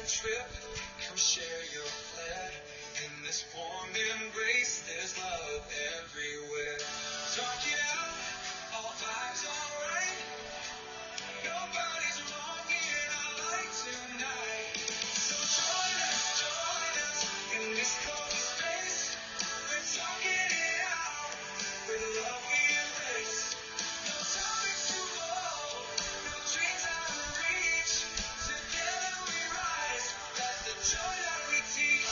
trip. Come share your flair. In this warm embrace, there's love everywhere. Talk it out, all vibes alright. Nobody's wrong in our light tonight. So join us in this cozy space. We're talking it out with love we embrace. No topics too bold, no dreams out of reach. Together we rise, that's the joy that we teach.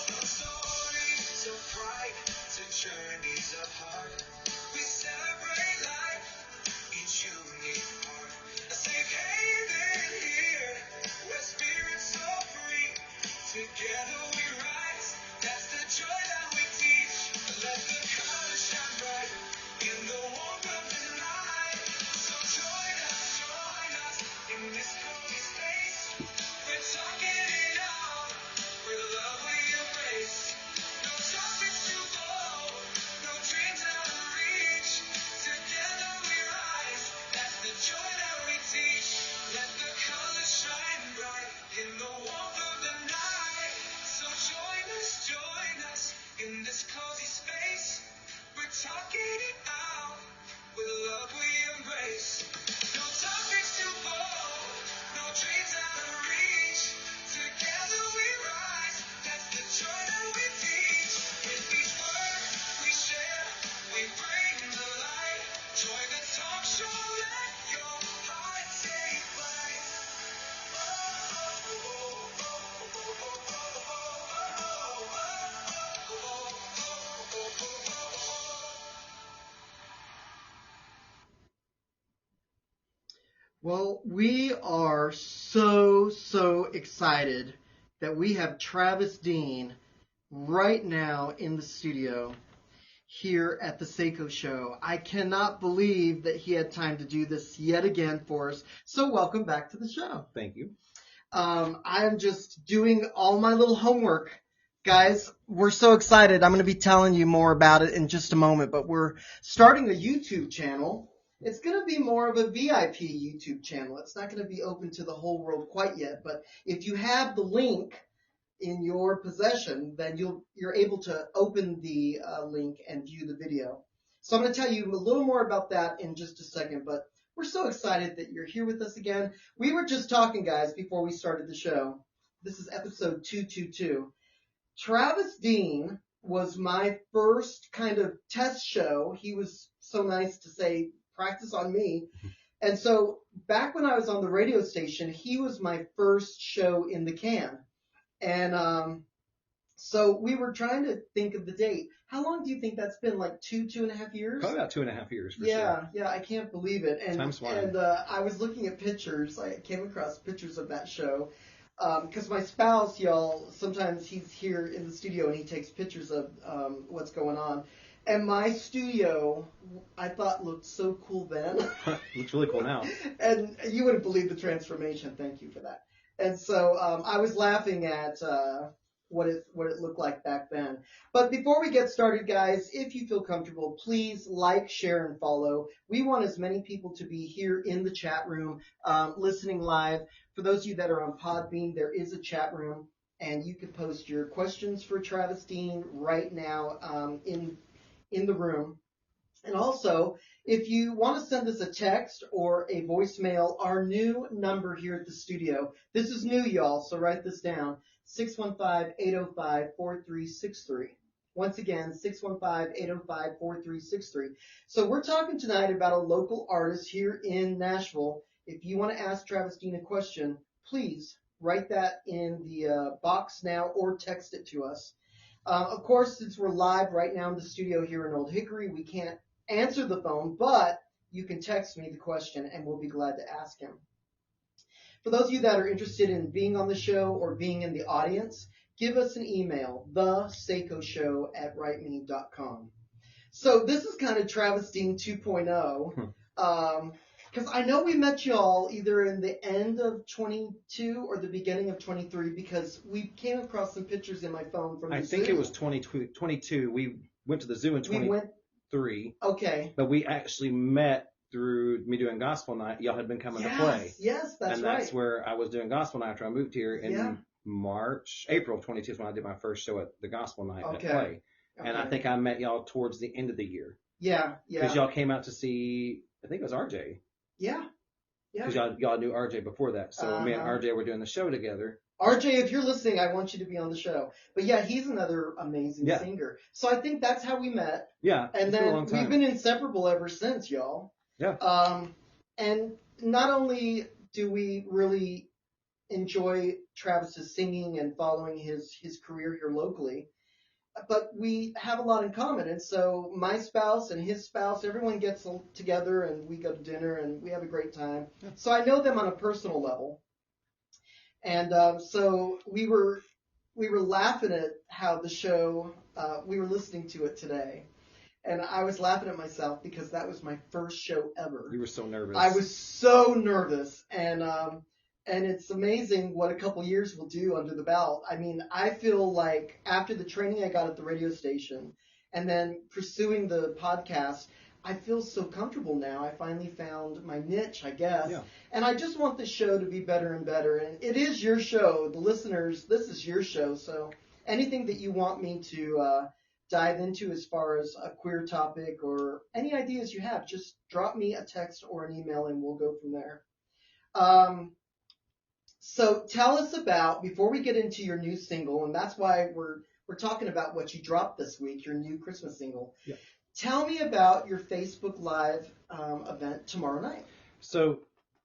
No stories of pride to journeys of heart. We celebrate life, each unique part. A safe haven here, where spirits so free. Together we rise, that's the joy that we teach. Let the colors shine bright in the warmth of the night. So join us in this cozy space. We're talking it out with love we embrace. No topics too bold, no dreams out of reach. Together we rise, that's the joy that we teach. Let the colors shine bright in the warmth of the night. So join us in this cozy space. We're talking it out with love we embrace. No topics too bold, no dreams out of reach. Together we rise, that's the joy that we teach. With each word we share, we bring the light. Join the talk show, let your heart take flight. Well, we are so excited that we have Travis Dean right now in the studio here at the SayCo Show. I cannot believe that he had time to do this yet again for us. So welcome back to the show. Thank you. I am just doing all my little homework. Guys, we're so excited. I'm going to be telling you more about it in just a moment, but we're starting a YouTube channel. It's going to be more of a VIP YouTube channel. It's not going to be open to the whole world quite yet, but if you have the link in your possession, then you're able to open the link and view the video. So I'm going to tell you a little more about that in just a second, but we're so excited that you're here with us again. We were just talking, guys, before we started the show. This is episode 222. Travis Dean was my first kind of test show. He was so nice to say, practice on me. And so back when I was on the radio station, he was my first show in the can. And so we were trying to think of the date. How long do you think that's been? Like 2.5 years? Probably about 2.5 years for sure. Yeah, I can't believe it. And, Time's flying. And I was looking at pictures. I came across pictures of that show. Because my spouse, y'all, sometimes he's here in the studio and he takes pictures of what's going on. And my studio, I thought looked so cool then. Looks really cool now. And you wouldn't believe the transformation. Thank you for that. And so I was laughing at what it looked like back then. But before we get started, guys, if you feel comfortable, please like, share, and follow. We want as many people to be here in the chat room, listening live. For those of you that are on Podbean, there is a chat room, and you can post your questions for Travis Dean right now in the room. And also, if you want to send us a text or a voicemail, our new number here at the studio, this is new, y'all, so write this down, 615-805-4363. Once again, 615-805-4363. So we're talking tonight about a local artist here in Nashville. If you want to ask Travis Dean a question, please write that in the box now or text it to us. Of course, since we're live right now in the studio here in Old Hickory, we can't answer the phone, but you can text me the question and we'll be glad to ask him. For those of you that are interested in being on the show or being in the audience, give us an email, thesaycoshow@writeme.com. So this is kind of Travis Dean 2.0. Because I know we met y'all either in the end of 22 or the beginning of 23 because we came across some pictures in my phone from the zoo. I think it was 2022. We went to the zoo in 20. 3. Okay. But we actually met through me doing gospel night. Y'all had been coming to play. Yes, that's and right. that's where I was doing gospel night after I moved here in Yeah. April of 22 is when I did my first show at the gospel night Okay. at Play. And I Okay. think I met y'all towards the end of the year. Yeah. Because y'all came out to see, I think it was RJ. Yeah. Yeah. Because y'all knew RJ before that. So me and RJ were doing the show together. RJ, if you're listening, I want you to be on the show. But yeah, he's another amazing singer. So I think that's how we met. Yeah. And then we've been inseparable ever since, y'all. Yeah. And not only do we really enjoy Travis's singing and following his career here locally, but we have a lot in common. And so my spouse and his spouse, everyone gets together and we go to dinner and we have a great time. Yeah. So I know them on a personal level. And so we were laughing at how the show, we were listening to it today. And I was laughing at myself because that was my first show ever. You were so nervous. I was so nervous. And it's amazing what a couple years will do under the belt. I mean, I feel like after the training I got at the radio station and then pursuing the podcast, I feel so comfortable now. I finally found my niche, I guess. Yeah. And I just want the show to be better and better. And it is your show. The listeners, this is your show. So anything that you want me to dive into as far as a queer topic or any ideas you have, just drop me a text or an email and we'll go from there. So tell us about, before we get into your new single, and that's why we're talking about what you dropped this week, your new Christmas single. Yeah. Tell me about your Facebook Live event tomorrow night. So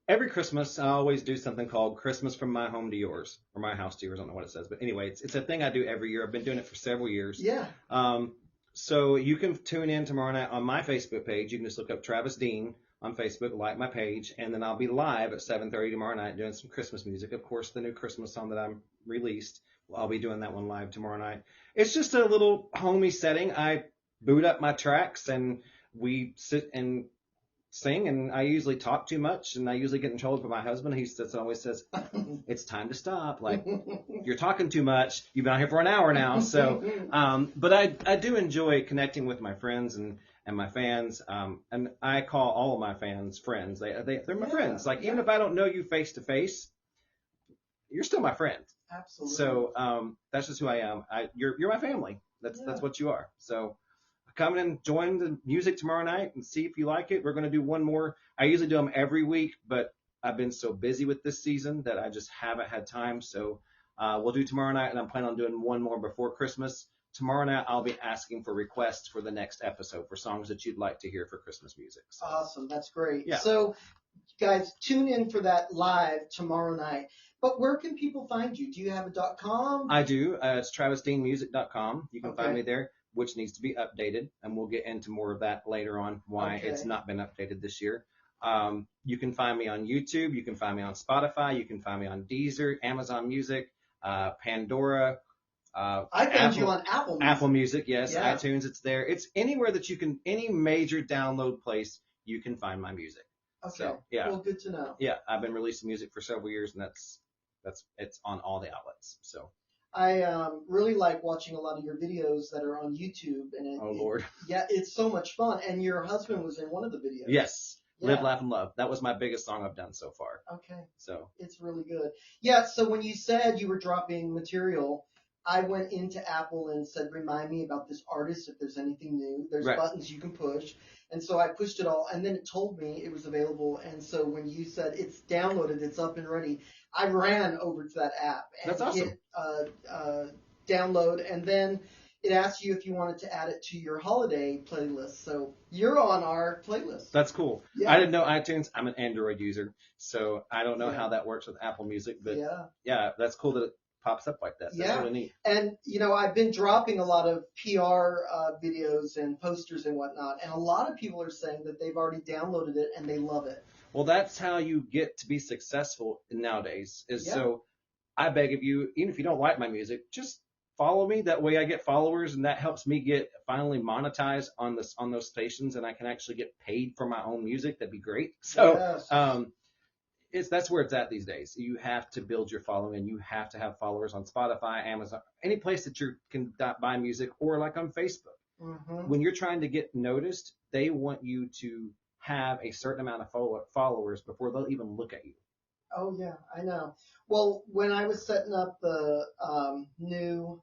every Christmas, I always do something called Christmas from my home to yours, or my house to yours. I don't know what it says. But anyway, it's a thing I do every year. I've been doing it for several years. Yeah. So you can tune in tomorrow night on my Facebook page. You can just look up Travis Dean on Facebook, like my page, and then I'll be live at 7:30 tomorrow night doing some Christmas music. Of course, the new Christmas song that I'm released, I'll be doing that one live tomorrow night. It's just a little homey setting. I boot up my tracks and we sit and sing, and I usually talk too much, and I usually get in trouble with my husband. He always says, it's time to stop. Like, you're talking too much. You've been out here for an hour now. So, but I do enjoy connecting with my friends and my fans. And I call all of my fans friends. They're my friends. Like, even if I don't know you face to face, you're still my friend. Absolutely. So, that's just who I am. You're my family. That's what you are. So, come and join the music tomorrow night and see if you like it. We're going to do one more. I usually do them every week, but I've been so busy with this season that I just haven't had time. So we'll do tomorrow night, and I'm planning on doing one more before Christmas. Tomorrow night, I'll be asking for requests for the next episode for songs that you'd like to hear for Christmas music. So. Awesome. That's great. Yeah. So, guys, tune in for that live tomorrow night. But where can people find you? Do you have a .com? I do. It's travisdeanmusic.com. You can find me there, which needs to be updated, and we'll get into more of that later on, why it's not been updated this year. You can find me on YouTube. You can find me on Spotify. You can find me on Deezer, Amazon Music, Pandora. I found you on Apple Music. Apple Music, yes. Yeah. iTunes, it's there. It's anywhere that you can, any major download place, you can find my music. Okay. So, yeah. Well, good to know. Yeah, I've been releasing music for several years, and it's on all the outlets. So. I really like watching a lot of your videos that are on YouTube. And Lord. It's so much fun. And your husband was in one of the videos. Yes. Yeah. Live, Laugh, and Love. That was my biggest song I've done so far. Okay. So. It's really good. Yeah, so when you said you were dropping material, I went into Apple and said, remind me about this artist if there's anything new. There's buttons you can push. And so I pushed it all, and then it told me it was available. And so when you said it's downloaded, it's up and ready, I ran over to that app and hit download, and then it asked you if you wanted to add it to your holiday playlist. So you're on our playlist. That's cool. Yeah. I didn't know iTunes. I'm an Android user, so I don't know how that works with Apple Music, but yeah, that's cool that it pops up like that. That's really neat. And, I've been dropping a lot of PR videos and posters and whatnot, and a lot of people are saying that they've already downloaded it and they love it. Well, that's how you get to be successful nowadays. So I beg of you, even if you don't like my music, just follow me. That way I get followers, and that helps me get finally monetized on those stations, and I can actually get paid for my own music. That'd be great. So that's where it's at these days. You have to build your following, and you have to have followers on Spotify, Amazon, any place that you can buy music, or like on Facebook. Mm-hmm. When you're trying to get noticed, they want you to have a certain amount of followers before they'll even look at you. Oh yeah, I know. Well, when I was setting up the new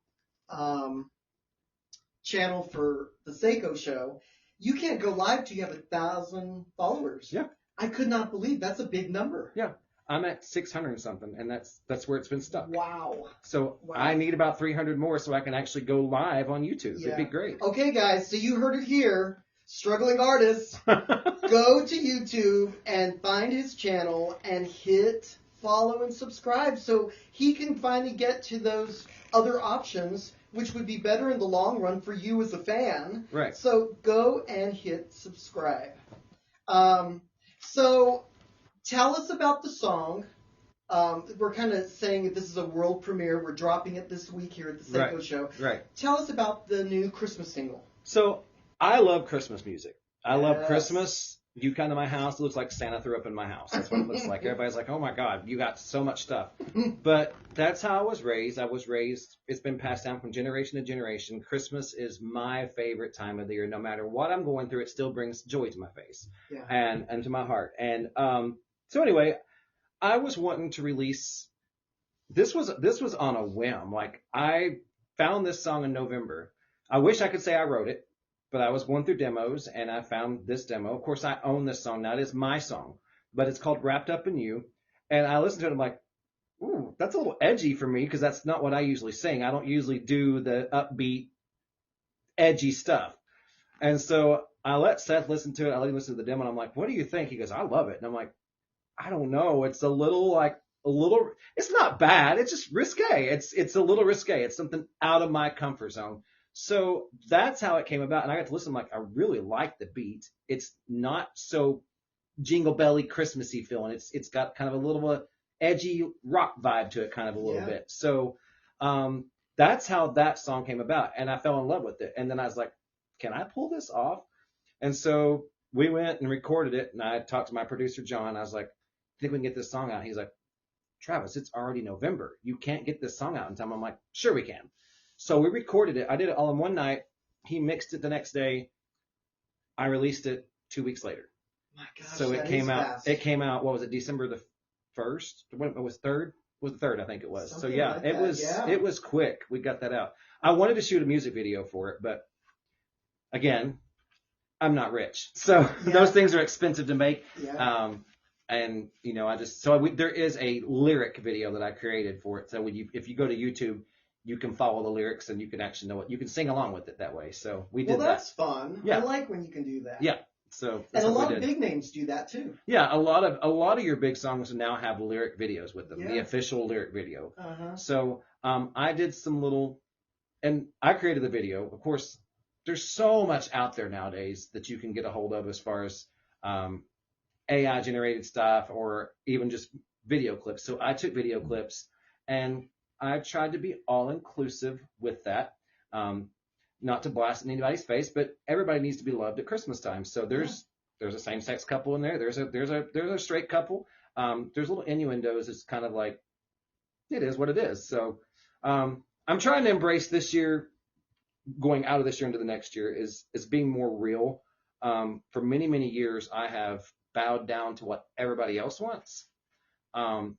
channel for the SayCo Show, you can't go live till you have 1,000 followers. Yeah. I could not believe that's a big number. Yeah. I'm at 600 and something, and that's where it's been stuck. Wow. So Wow. I need about 300 more so I can actually go live on YouTube. Yeah. It'd be great. Okay, guys, so you heard it here. Struggling artists, go to YouTube and find his channel and hit follow and subscribe so he can finally get to those other options, which would be better in the long run for you as a fan. Right. So go and hit subscribe. So tell us about the song. We're kind of saying that this is a world premiere. We're dropping it this week here at the SayCo Show. Right. Tell us about the new Christmas single. So I love Christmas music. I love Yes. Christmas. You come to my house, it looks like Santa threw up in my house. That's what it looks like. Everybody's like, oh my God, you got so much stuff. But that's how I was raised. It's been passed down from generation to generation. Christmas is my favorite time of the year. No matter what I'm going through, it still brings joy to my face Yeah. and to my heart. And so anyway, I was wanting to release. This was on a whim. Like, I found this song in November. I wish I could say I wrote it, but I was going through demos and I found this demo. Of course, I own this song now. It is my song, but it's called Wrapped Up in You. And I listened to it. I'm like, ooh, that's a little edgy for me because that's not what I usually sing. I don't usually do the upbeat, edgy stuff. And so I let Seth listen to it. I let him listen to the demo. And I'm like, what do you think? He goes, I love it. And I'm like, I don't know. It's it's not bad. It's just risque. It's a little risque. It's something out of my comfort zone. So that's how it came about. And I got to listen. Like, I really like the beat. It's not so jingle belly Christmassy feeling. It's got kind of a little edgy rock vibe to it, kind of a little bit. So that's how that song came about. And I fell in love with it. And then I was like, can I pull this off? And so we went and recorded it. And I talked to my producer, John. I was like, I think we can get this song out. He's like, Travis, it's already November. You can't get this song out in time. I'm like, sure we can. So we recorded it. I did it all in one night. He mixed it the next day. I released it 2 weeks later. My gosh, So that it came is out. fast. It came out. What was it? December the 1st. When it was 3rd. It was the 3rd, I think it was. Something so yeah, like it that, was. yeah. It was quick. We got that out. I wanted to shoot a music video for it, but again, I'm not rich, so those things are expensive to make. Yeah. And there is a lyric video that I created for it. So if you go to YouTube, you can follow the lyrics and you can actually know it. You can sing along with it that way. So we did Well, that's fun. Yeah. I like when you can do that. Yeah. So And that's a what lot we of did. big names do that too. Yeah, a lot of your big songs now have lyric videos with them, the Yeah. official lyric video. Uh-huh. So I did some and I created the video. Of course, there's so much out there nowadays that you can get a hold of as far as AI generated stuff or even just video clips. So I took video clips and I tried to be all inclusive with that. Not to blast in anybody's face, but everybody needs to be loved at Christmas time. So there's a same-sex couple in there. There's a straight couple. There's little innuendos. It's kind of like, it is what it is. So I'm trying to embrace this year, going out of this year into the next year, is being more real. For many, many years, I have bowed down to what everybody else wants. And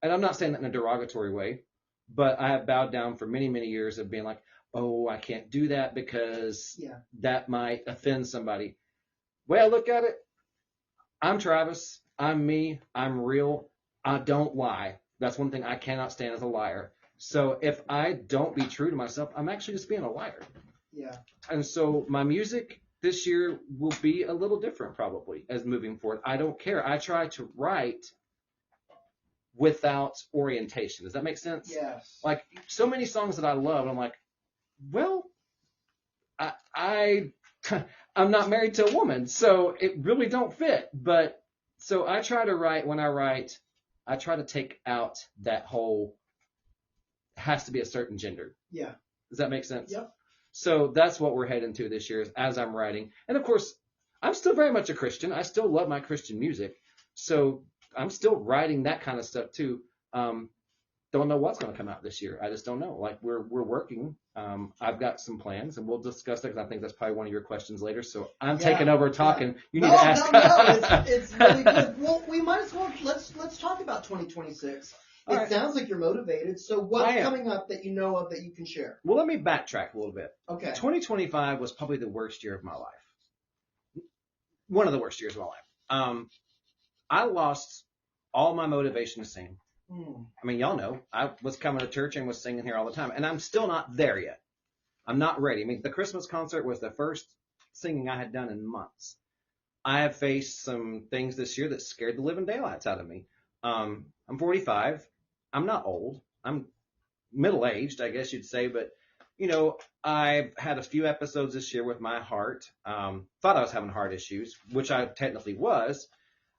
I'm not saying that in a derogatory way, but I have bowed down for many, many years of being like, oh, I can't do that because that might offend somebody. Well, look at it. I'm Travis. I'm me. I'm real. I don't lie. That's one thing I cannot stand as a liar. So if I don't be true to myself, I'm actually just being a liar. Yeah. And so my music this year will be a little different probably as moving forward. I don't care. I try to write without orientation. Does that make sense? Yes. Like so many songs that I love, and I'm like, well, I'm not married to a woman, so it really don't fit. But so I try to write, when I write, I try to take out that whole has to be a certain gender. Yeah. Does that make sense? Yep. So that's what we're heading to this year as I'm writing. And of course, I'm still very much a Christian. I still love my Christian music. So I'm still writing that kind of stuff too. Don't know what's going to come out this year. I just don't know. Like we're working. I've got some plans, and we'll discuss that because I think that's probably one of your questions later. So I'm Yeah, taking over talking. yeah. You need to ask. It's really good. Well, we might as well let's talk about 2026. All It right. sounds like you're motivated. So I what's am. coming up that you know of that you can share? Well, let me backtrack a little bit. Okay. 2025 was probably the worst year of my life. One of the worst years of my life. I lost all my motivation to sing. I mean, y'all know I was coming to church and was singing here all the time, and I'm still not there yet. I'm not ready. I mean, the Christmas concert was the first singing I had done in months. I have faced some things this year that scared the living daylights out of me. I'm 45. I'm not old. I'm middle-aged, I guess you'd say, but I've had a few episodes this year with my heart. Thought I was having heart issues, which I technically was.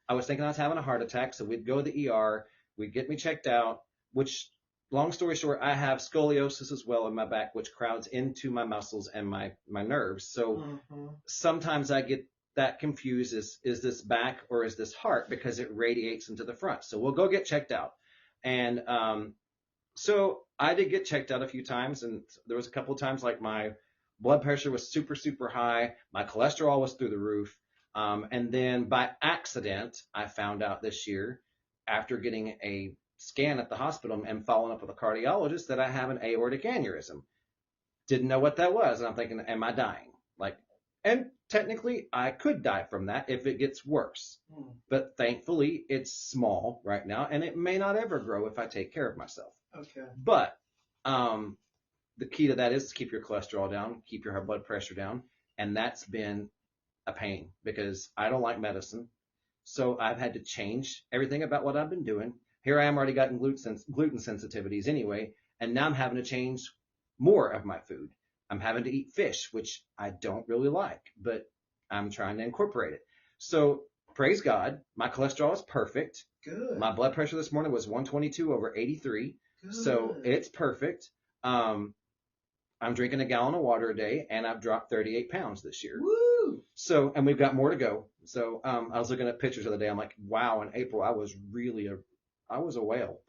I was thinking I was having a heart attack, so we'd go to the ER, we'd get me checked out, which, long story short, I have scoliosis as well in my back, which crowds into my muscles and my nerves. So sometimes I get that confused. Is this back or is this heart? Because it radiates into the front. So we'll go get checked out. And so I did get checked out a few times, and there was a couple of times like my blood pressure was super, super high. My cholesterol was through the roof. And then by accident, I found out this year after getting a scan at the hospital and following up with a cardiologist that I have an aortic aneurysm. Didn't know what that was. And I'm thinking, am I dying? And technically I could die from that if it gets worse. But thankfully it's small right now, and it may not ever grow if I take care of myself. Okay. But the key to that is to keep your cholesterol down, keep your blood pressure down. And that's been a pain because I don't like medicine. So I've had to change everything about what I've been doing. Here I am already gotten gluten sensitivities anyway, and now I'm having to change more of my food. I'm having to eat fish, which I don't really like, but I'm trying to incorporate it. So praise God, my cholesterol is perfect. Good. My blood pressure this morning was 122 over 83. Good. So it's perfect. I'm drinking a gallon of water a day, and I've dropped 38 pounds this year. Woo! So, and we've got more to go. So I was looking at pictures the other day. I'm like, wow, in April, I was a whale.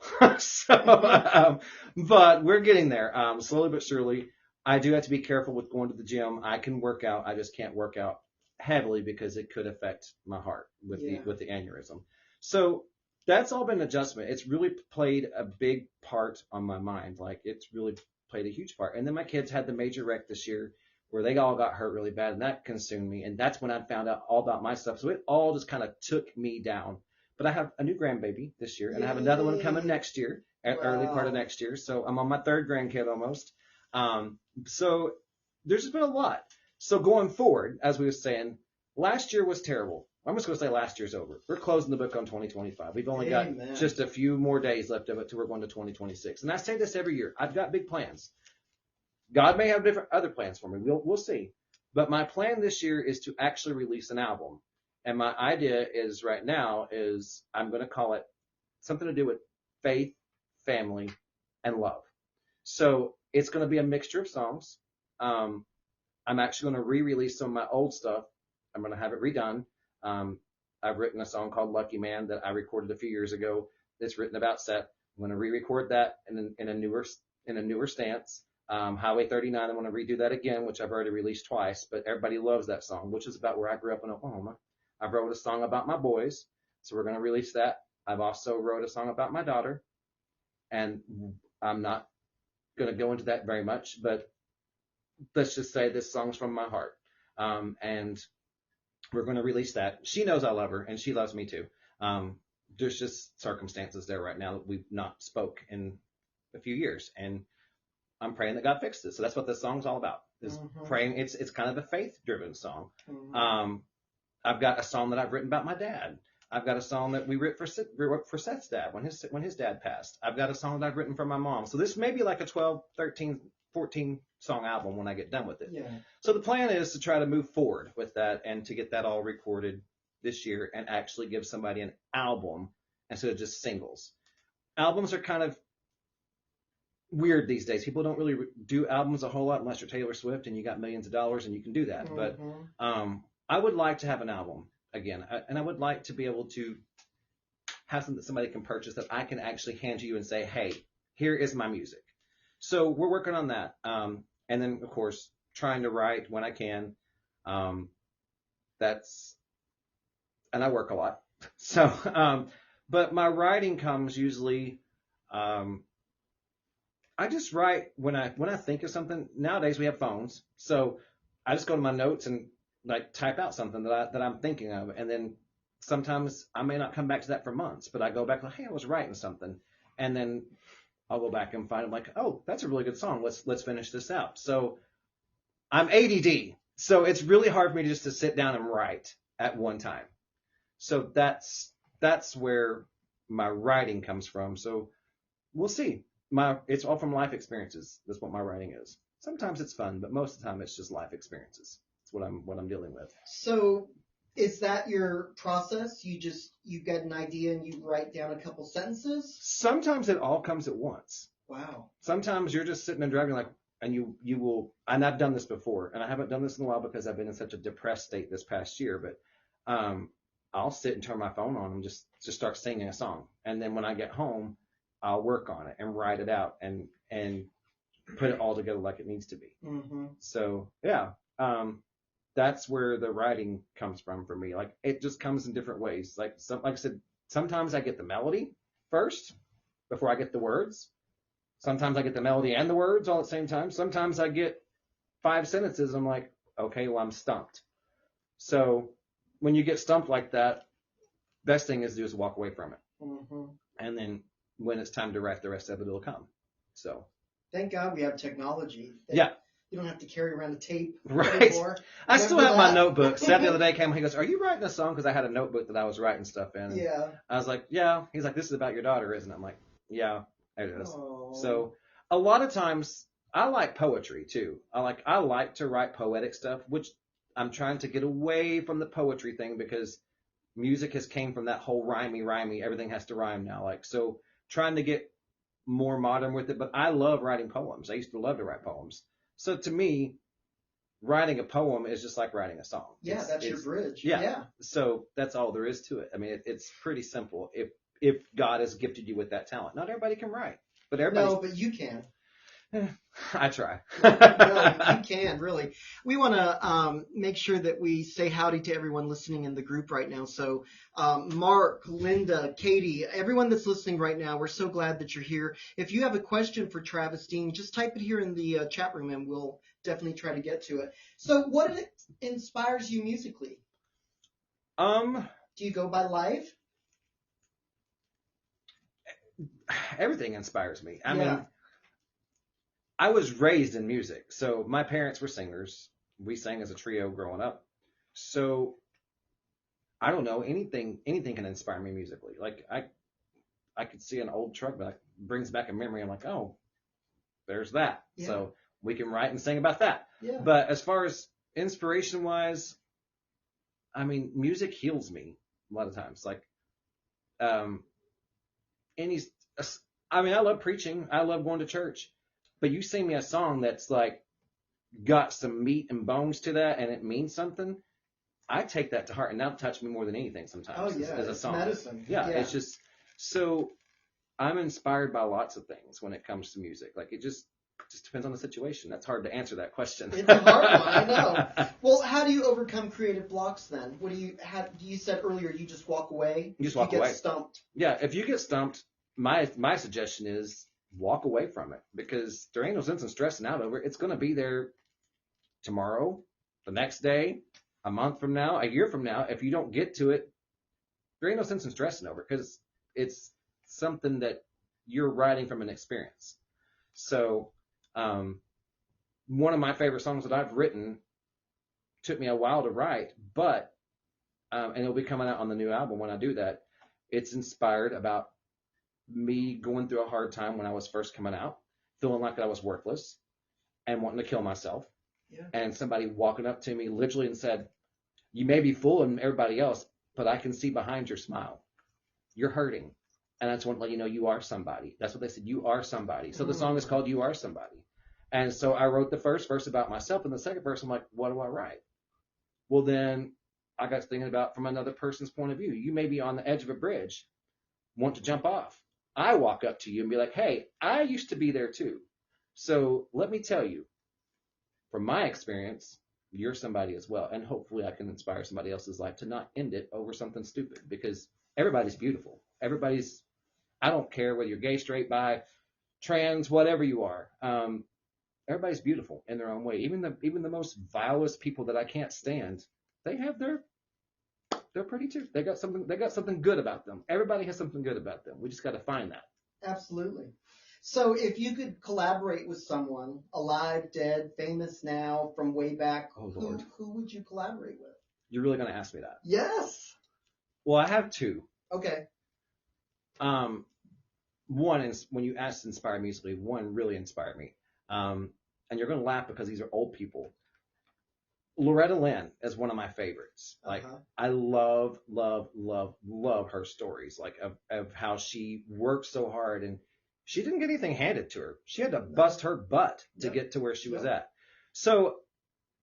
But we're getting there. Slowly but surely. I do have to be careful with going to the gym. I can work out. I just can't work out heavily because it could affect my heart with the aneurysm. So that's all been adjustment. It's really played a big part on my mind. It's really played a huge part. And then my kids had the major wreck this year where they all got hurt really bad, and that consumed me. And that's when I found out all about my stuff. So it all just kind of took me down. But I have a new grandbaby this year, and I have another one coming next year, early part of next year. So I'm on my third grandkid almost. So there's just been a lot. So going forward, as we were saying, last year was terrible. I'm just going to say last year's over. We're closing the book on 2025. We've only got just a few more days left of it till we're going to 2026. And I say this every year. I've got big plans. God may have different other plans for me. We'll see. But my plan this year is to actually release an album. And my idea is right now is I'm going to call it something to do with faith, family, and love. So it's going to be a mixture of songs. I'm actually going to re-release some of my old stuff. I'm going to have it redone. I've written a song called Lucky Man that I recorded a few years ago. It's written about Seth. I'm going to re-record that in a newer stance. Highway 39, I'm going to redo that again, which I've already released twice, but everybody loves that song, which is about where I grew up in Oklahoma. I wrote a song about my boys, so we're going to release that. I've also wrote a song about my daughter, and I'm not going to go into that very much, but let's just say this song's from my heart. And we're going to release that. She knows I love her, and she loves me too. There's just circumstances there right now that we've not spoke in a few years, and I'm praying that God fixes it. So that's what this song's all about, is praying. It's kind of a faith-driven song. I've got a song that I've written about my dad. I've got a song that we wrote for Seth's dad when his dad passed. I've got a song that I've written for my mom. So this may be like a 12, 13, 14 song album when I get done with it. Yeah. So the plan is to try to move forward with that and to get that all recorded this year and actually give somebody an album instead of just singles. Albums are kind of weird these days. People don't really do albums a whole lot unless you're Taylor Swift and you got millions of dollars and you can do that. But I would like to have an album again, and I would like to be able to have something that somebody can purchase that I can actually hand to you and say, hey, here is my music. So we're working on that. And then, of course, trying to write when I can. And I work a lot. So, but my writing comes usually, I just write when I think of something. Nowadays we have phones, so I just go to my notes and like type out something that I'm thinking of, and then sometimes I may not come back to that for months, but I go back like, hey, I was writing something, and then I'll go back and find I'm like, oh, that's a really good song. Let's finish this out. So I'm ADD, so it's really hard for me just to sit down and write at one time. So that's where my writing comes from. So we'll see. It's all from life experiences. That's what my writing is. Sometimes it's fun, but most of the time it's just life experiences. It's what I'm dealing with. So is that your process? You get an idea and you write down a couple sentences? Sometimes it all comes at once. Wow. Sometimes you're just sitting and driving like, and you will, and I've done this before, and I haven't done this in a while because I've been in such a depressed state this past year, but I'll sit and turn my phone on and just start singing a song. And then when I get home, I'll work on it and write it out and put it all together like it needs to be. Mm-hmm. So yeah, that's where the writing comes from for me. Like it just comes in different ways. Like I said, sometimes I get the melody first before I get the words. Sometimes I get the melody and the words all at the same time. Sometimes I get 5 sentences. I'm like, okay, well I'm stumped. So when you get stumped like that, best thing is to do is walk away from it. Mm-hmm. And then when it's time to write the rest of it, it'll come. So thank God we have technology. Yeah. You don't have to carry around a tape Right. anymore. I still have Remember my that? notebook. Seth the other day came, he goes, are you writing a song? Because I had a notebook that I was writing stuff in. And Yeah. I was like, yeah. He's like, this is about your daughter, isn't it? I'm like, yeah, it is. Aww. So a lot of times I like poetry too. I like to write poetic stuff, which I'm trying to get away from the poetry thing because music has came from that whole rhymey, everything has to rhyme now. Like, so trying to get more modern with it, but I love writing poems. I used to love to write poems. So to me, writing a poem is just like writing a song. Yeah, that's your bridge. Yeah. Yeah. So that's all there is to it. I mean, it's pretty simple. If God has gifted you with that talent, not everybody can write, but everybody. No, but you can. I try. No, you can, really. We want to make sure that we say howdy to everyone listening in the group right now. So Mark, Linda, Katie, everyone that's listening right now, we're so glad that you're here. If you have a question for Travis Dean, just type it here in the chat room and we'll definitely try to get to it. So what inspires you musically? Do you go by life? Everything inspires me. I mean, I was raised in music, so my parents were singers. We sang as a trio growing up. So I don't know, anything can inspire me musically. Like I could see an old truck that brings back a memory. I'm like, oh, there's that. Yeah. So we can write and sing about that. Yeah. But as far as inspiration wise, I mean, music heals me a lot of times. Like, I love preaching. I love going to church. But you sing me a song that's like got some meat and bones to that, and it means something. I take that to heart, and that'll touch me more than anything sometimes. Oh yeah, as a it's song. medicine. Yeah, it's just so. I'm inspired by lots of things when it comes to music. Like it just depends on the situation. That's hard to answer that question. It's a hard one, I know. Well, how do you overcome creative blocks then? What do you said earlier? You just walk away. You just walk away. away. Get stumped. Yeah, if you get stumped, my suggestion is walk away from it because there ain't no sense in stressing out over it. It's going to be there tomorrow, the next day, a month from now, a year from now. If you don't get to it, there ain't no sense in stressing over it because it's something that you're writing from an experience. So one of my favorite songs that I've written took me a while to write, but and it'll be coming out on the new album when I do that. It's inspired about me going through a hard time when I was first coming out, feeling like I was worthless and wanting to kill myself. Yeah. And somebody walking up to me literally and said, you may be fooling everybody else, but I can see behind your smile. You're hurting. And I just want to let you know you are somebody. That's what they said. You are somebody. So the song is called You Are Somebody. And so I wrote the first verse about myself, and the second verse, I'm like, what do I write? Well, then I got thinking about from another person's point of view. You may be on the edge of a bridge, want to jump off. I walk up to you and be like, hey, I used to be there too. So let me tell you, from my experience, you're somebody as well. And hopefully I can inspire somebody else's life to not end it over something stupid, because everybody's beautiful. I don't care whether you're gay, straight, bi, trans, whatever you are. Everybody's beautiful in their own way. Even the most vilest people that I can't stand, they're pretty too. They got something good about them. Everybody has something good about them. We just got to find that. Absolutely. So if you could collaborate with someone, alive, dead, famous now, from way back, Oh, Lord. who would you collaborate with? You're really going to ask me that? Yes. Well, I have two. Okay. One is, when you asked inspire musically, one really inspired me. And you're going to laugh because these are old people. Loretta Lynn is one of my favorites. Like, I love her stories, like of how she worked so hard, and she didn't get anything handed to her. She had to bust her butt to get to where she was at. So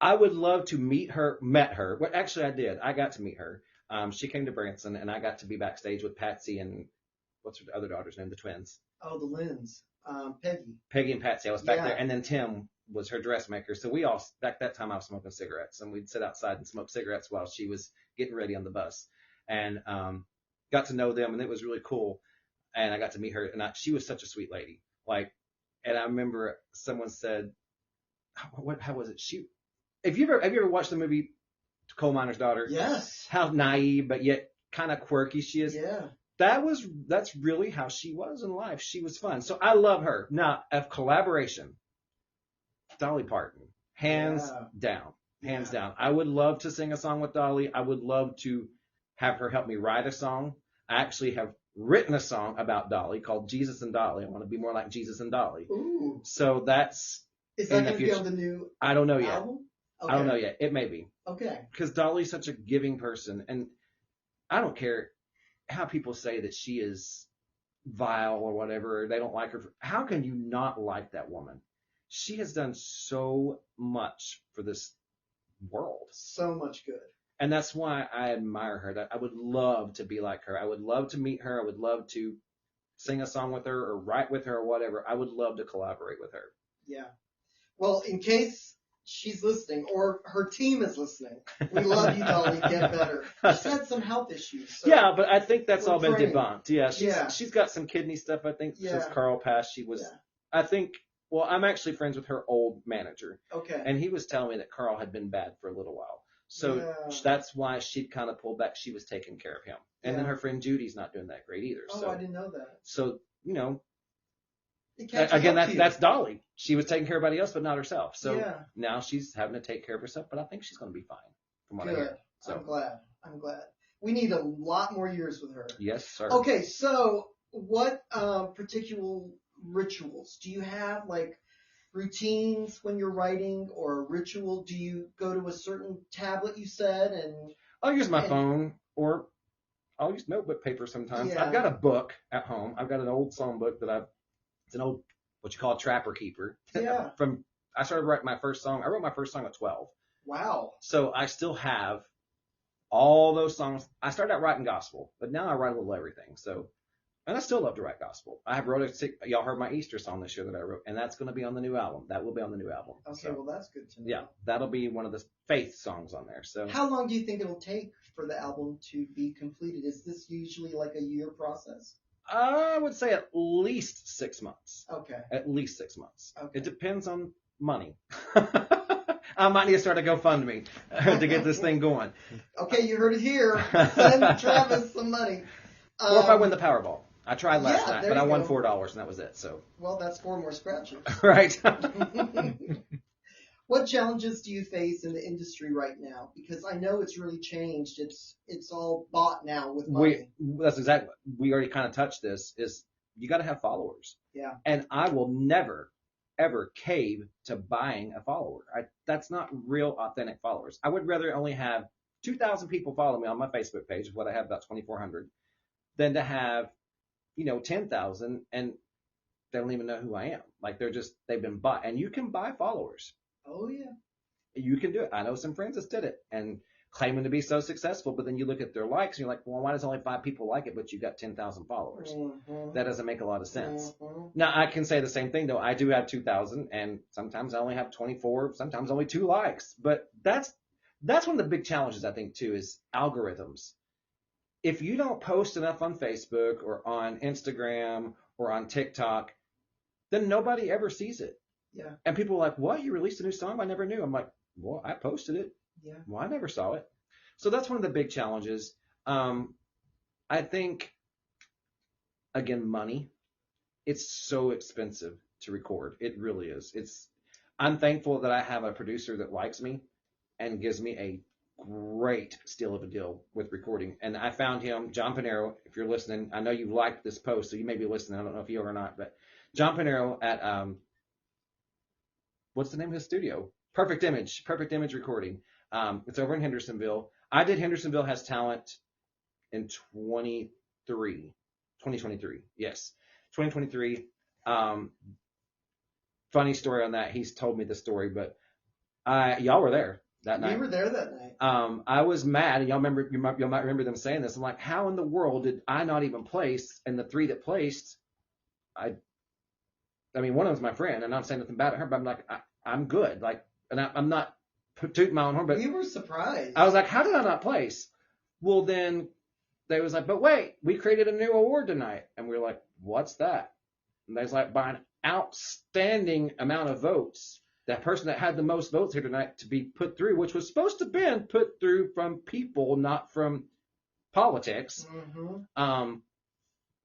I would love to met her. Well, actually I did. I got to meet her. She came to Branson, and I got to be backstage with Patsy and what's her other daughter's name? The twins. Oh, the Lynn's. Peggy. Peggy and Patsy. I was back there, and then Tim was her dressmaker. So we all, back that time, I was smoking cigarettes, and we'd sit outside and smoke cigarettes while she was getting ready on the bus, and got to know them, and it was really cool. And I got to meet her, and she was such a sweet lady. Like, and I remember someone said, how was it? Have you ever watched the movie Coal Miner's Daughter? Yes. How naive, but yet kind of quirky she is. Yeah. That's really how she was in life. She was fun. So I love her. Now, of collaboration, Dolly Parton, hands down. I would love to sing a song with Dolly. I would love to have her help me write a song. I actually have written a song about Dolly called Jesus and Dolly. I want to be more like Jesus and Dolly. Ooh. So that's Is that going to be on the new I don't know yet. album? Okay. I don't know yet. It may be. Okay. Because Dolly's such a giving person, and I don't care how people say that she is vile or whatever, or they don't like her. How can you not like that woman? She has done so much for this world. So much good. And that's why I admire her. That I would love to be like her. I would love to meet her. I would love to sing a song with her or write with her or whatever. I would love to collaborate with her. Yeah. Well, in case she's listening or her team is listening, we love you, Dolly. Get better. She's had some health issues. So yeah, but I think that's all been praying. debunked. Yeah, she's got some kidney stuff. I think since Carl passed, she was. Yeah. I think. Well, I'm actually friends with her old manager. Okay. And he was telling me that Carl had been bad for a little while. So that's why she'd kind of pulled back. She was taking care of him. And then her friend Judy's not doing that great either. Oh, so, I didn't know that. So, again, that's Dolly. She was taking care of everybody else, but not herself. So now she's having to take care of herself, but I think she's going to be fine from what I hear. So. I'm glad. We need a lot more years with her. Yes, sir. Okay, so what particular rituals do you have, like routines when you're writing, or a ritual? Do you go to a certain tablet, you said, and I'll use my phone, or I'll use notebook paper sometimes. I've got a book at home. I've got an old song book it's an old, what you call a trapper keeper. Yeah. I started writing my first song. I wrote my first song at 12. Wow. So I still have all those songs. I started out writing gospel, but now I write a little everything. So, and I still love to write gospel. I have y'all heard my Easter song this year that I wrote, and that's going to be on the new album. That will be on the new album. Okay, so, well, that's good to know. Yeah, that'll be one of the faith songs on there. So, how long do you think it'll take for the album to be completed? Is this usually like a year process? I would say at least 6 months. Okay. At least 6 months. Okay. It depends on money. I might need to start a GoFundMe to get this thing going. Okay, you heard it here. Send Travis some money. Or if I win the Powerball. I tried last night, but I won go. $4 and that was it. So. Well, that's 4 more scratches. Right. What challenges do you face in the industry right now? Because I know it's really changed. It's all bought now with money. That's exactly. We already kind of touched this. Is you got to have followers. Yeah. And I will never, ever cave to buying a follower. That's not real authentic followers. I would rather only have 2,000 people follow me on my Facebook page, what I have about 2,400, than to have 10,000 and they don't even know who I am. Like they've been bought. And you can buy followers. Oh, yeah. You can do it. I know some friends that did it. And claiming to be so successful, but then you look at their likes and you're like, well, why does only 5 people like it, but you've got 10,000 followers? Mm-hmm. That doesn't make a lot of sense. Mm-hmm. Now, I can say the same thing, though. I do have 2,000, and sometimes I only have 24, sometimes only 2 likes. But that's one of the big challenges, I think, too, is algorithms. If you don't post enough on Facebook or on Instagram or on TikTok, then nobody ever sees it. Yeah. And people are like, what? You released a new song? I never knew. I'm like, well, I posted it. Yeah. Well, I never saw it. So that's one of the big challenges. I think, again, money. It's so expensive to record. It really is. I'm thankful that I have a producer that likes me and gives me a great steal of a deal with recording. And I found him, John Panero, if you're listening, I know you liked this post, so you may be listening. I don't know if you are or not, but John Panero at, what's the name of his studio? Perfect Image Recording. It's over in Hendersonville. I did Hendersonville Has Talent in 2023. Yes. 2023. Funny story on that. He's told me the story, but y'all were there that night. We were there that night. I was mad, and y'all might remember them saying this. I'm like, how in the world did I not even place? And the 3 that placed, I mean, one of them's my friend, and I'm saying nothing bad at her, but I'm like, I'm good. Like, and I'm not tooting my own horn, but we were surprised. I was like, how did I not place? Well, then they was like, but wait, we created a new award tonight. And we were like, what's that? And they was like, by an outstanding amount of votes, that person that had the most votes here tonight to be put through, which was supposed to have been put through from people, not from politics. Mm-hmm.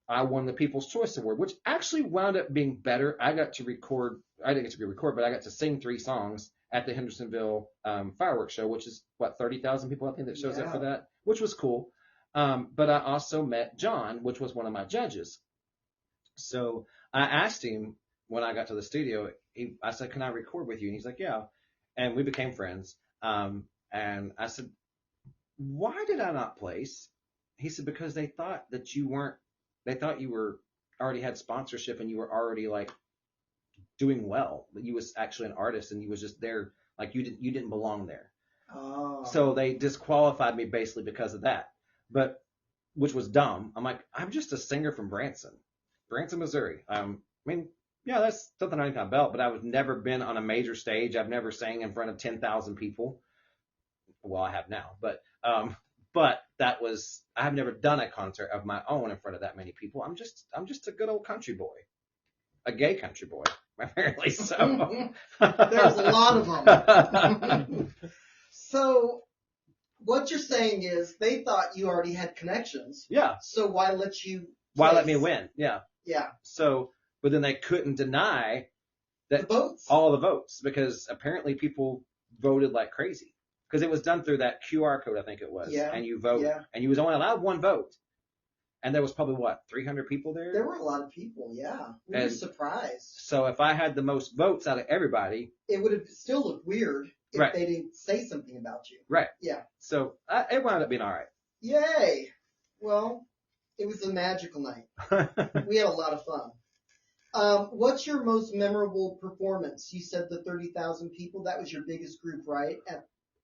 I won the People's Choice Award, which actually wound up being better. I didn't get to record, but I got to sing 3 songs at the Hendersonville fireworks show, which is, 30,000 people, I think, that shows up for that, which was cool. But I also met John, which was one of my judges. So I asked him when I got to the studio, I said, can I record with you? And he's like, yeah. And we became friends. And I said, why did I not place? He said, because they thought you already had sponsorship and you were already like doing well. That you was actually an artist and you was just there, like you didn't belong there. Oh. So they disqualified me basically because of that. But which was dumb. I'm like, I'm just a singer from Branson, Missouri. I mean, yeah, that's something I my belt, but I've never been on a major stage. I've never sang in front of 10,000 people. Well, I have now, but that was, I have never done a concert of my own in front of that many people. I'm just a good old country boy, a gay country boy, apparently. So there's a lot of them. So what you're saying is they thought you already had connections. Yeah. So why let you? Why let me win? Yeah. Yeah. So, but then they couldn't deny that all the votes, because apparently people voted like crazy, because it was done through that QR code, I think it was. Yeah. And you vote, and you was only allowed 1 vote. And there was probably 300 people there? There were a lot of people, yeah. We were surprised. So if I had the most votes out of everybody, it would have still looked weird if they didn't say something about you. Right. Yeah. So it wound up being all right. Yay. Well, it was a magical night. We had a lot of fun. What's your most memorable performance? You said the 30,000 people. That was your biggest group, right?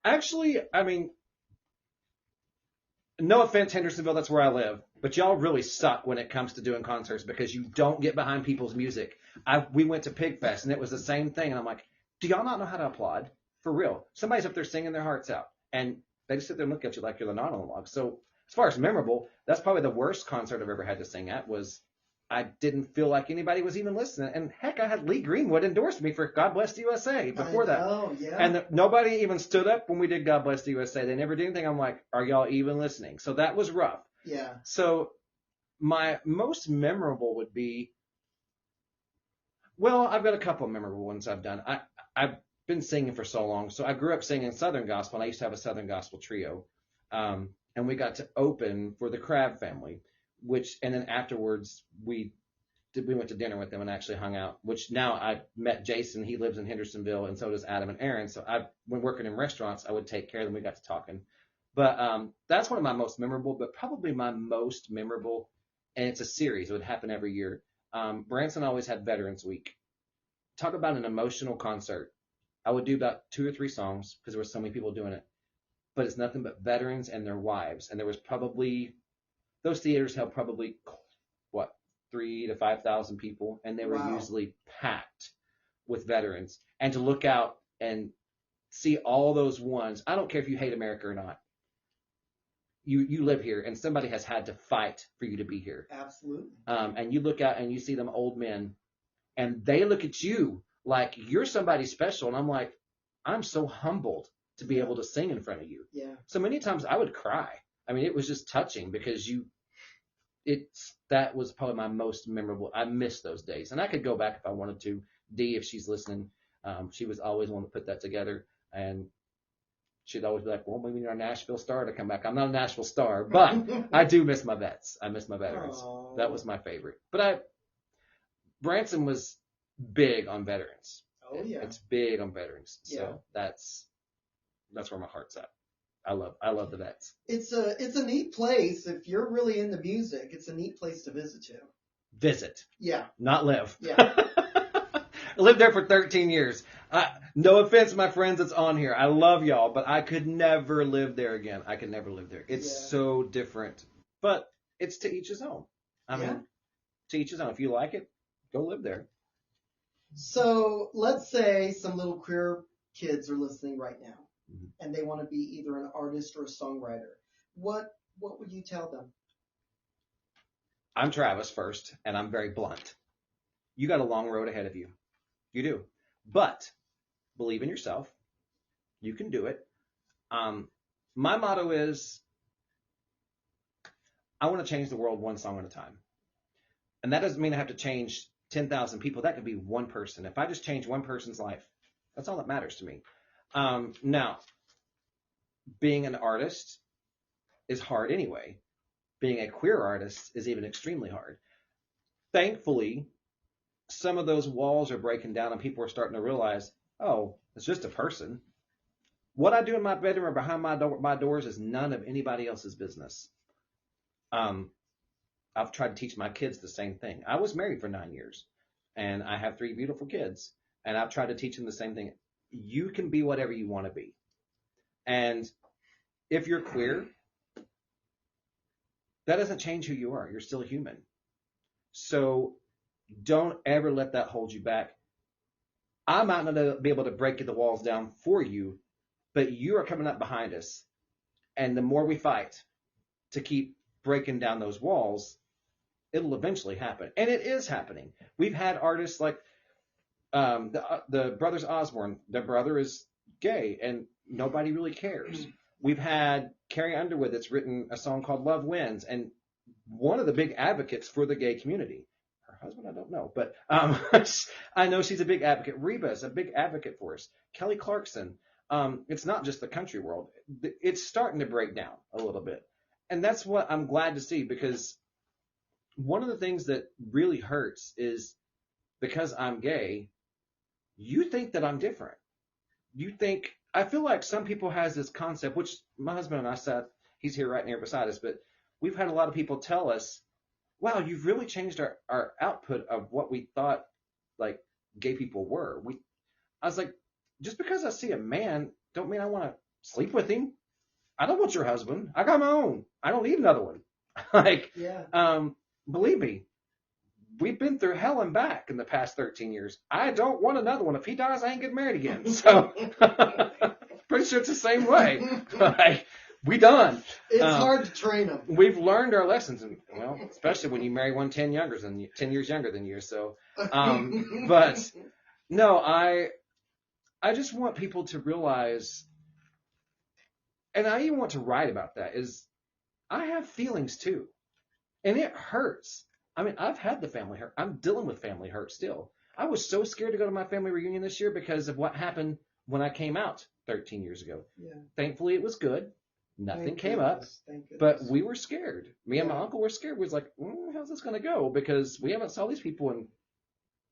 Actually, I mean, no offense, Hendersonville, that's where I live, but y'all really suck when it comes to doing concerts because you don't get behind people's music. We went to Pig Fest, and it was the same thing, and I'm like, do y'all not know how to applaud? For real. Somebody's up there singing their hearts out, and they just sit there and look at you like you're the non-analog. So as far as memorable, that's probably the worst concert I've ever had to sing at. Was I didn't feel like anybody was even listening. And heck, I had Lee Greenwood endorse me for God Bless the USA before that. Oh, yeah. And nobody even stood up when we did God Bless the USA. They never did anything. I'm like, are y'all even listening? So that was rough. Yeah. So my most memorable would be, well, I've got a couple of memorable ones I've done. I've been singing for so long. So I grew up singing Southern gospel, and I used to have a Southern gospel trio. And we got to open for the Crab family, and then afterwards we went to dinner with them and actually hung out, which now I met Jason. He lives in Hendersonville, and so does Adam and Aaron. So when working in restaurants, I would take care of them. We got to talking. But that's one of my most memorable, but probably my most memorable, and it's a series. It would happen every year. Branson always had Veterans Week. Talk about an emotional concert. I would do about 2 or 3 songs because there were so many people doing it. but it's nothing but veterans and their wives. And there was probably, those theaters held probably, what, 3,000 to 5,000 people, and they were Wow. usually packed with veterans. And to look out and see all those ones, I don't care if you hate America or not. You live here, and somebody has had to fight for you to be here. Absolutely. And you look out and you see them old men, and they look at you like you're somebody special. And I'm like, I'm so humbled to be able to sing in front of you. Yeah. So many times I would cry. I mean, it was just touching because that was probably my most memorable. I miss those days, and I could go back if I wanted to. Dee, if she's listening, she was always one to put that together, and she'd always be like, well, we need our Nashville star to come back. I'm not a Nashville star, but I do miss my vets. I miss my veterans. Aww. That was my favorite. But Branson was big on veterans. Oh yeah. It's big on veterans. Yeah. So that's where my heart's at. I love the vets. It's a neat place. If you're really into music, it's a neat place to visit too. Visit. Yeah. Not live. Yeah. I lived there for 13 years. No offense, my friends that's on here. I love y'all, but I could never live there again. I could never live there. It's so different. But it's to each his own. I mean, to each his own. If you like it, go live there. So let's say some little queer kids are listening right now, Mhm. and they want to be either an artist or a songwriter. What would you tell them? I'm Travis first, and I'm very blunt. You got a long road ahead of you. You do. But believe in yourself. You can do it. My motto is, I want to change the world one song at a time. And that doesn't mean I have to change 10,000 people. That could be one person. If I just change one person's life, that's all that matters to me. Now, being an artist is hard anyway. Being a queer artist is even extremely hard. Thankfully, some of those walls are breaking down and people are starting to realize, oh, it's just a person. What I do in my bedroom or behind my doors is none of anybody else's business. I've tried to teach my kids the same thing. I was married for 9 years, and I have 3 beautiful kids, and I've tried to teach them the same thing. You can be whatever you want to be. And if you're queer, that doesn't change who you are. You're still human. So don't ever let that hold you back. I might not be able to break the walls down for you, but you are coming up behind us. And the more we fight to keep breaking down those walls, it'll eventually happen. And it is happening. We've had artists like the brothers Osborne. Their brother is gay, and nobody really cares. We've had Carrie Underwood that's written a song called Love Wins, and one of the big advocates for the gay community. Her husband, I don't know, but I know she's a big advocate. Reba is a big advocate for us. Kelly Clarkson. It's not just the country world. It's starting to break down a little bit. And that's what I'm glad to see, because one of the things that really hurts is because I'm gay, you think that I'm different. You think, I feel like some people has this concept, which my husband and I sat, he's here right near beside us, but we've had a lot of people tell us, wow, you've really changed our output of what we thought like gay people were. I was like, just because I see a man, don't mean I want to sleep with him. I don't want your husband. I got my own. I don't need another one. Believe me, we've been through hell and back in the past 13 years. I don't want another one. If he dies, I ain't getting married again. So pretty sure it's the same way. We done. It's hard to train them. We've learned our lessons, and well, especially when you marry one 10 years younger than you. So, but no, I just want people to realize, and I even want to write about that, is I have feelings too, and it hurts. I mean, I've had the family hurt. I'm dealing with family hurt still. I was so scared to go to my family reunion this year because of what happened when I came out 13 years ago. Yeah. Thankfully, it was good. Nothing Thank came goodness. up, Thank goodness. but we were scared. Me and my Yeah. uncle were scared. We was like, how's this going to go? Because we haven't saw these people in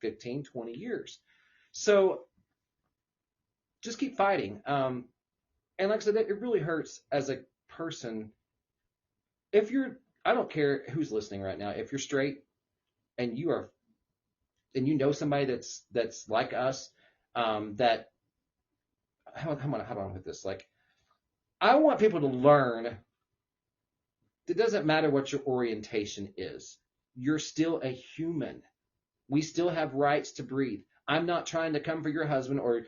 15, 20 years. So just keep fighting. And like I said, it really hurts as a person. If you're, I don't care who's listening right now. If you're straight and you know somebody that's like us, that how do I put this? Like, I want people to learn. It doesn't matter what your orientation is. You're still a human. We still have rights to breathe. I'm not trying to come for your husband, or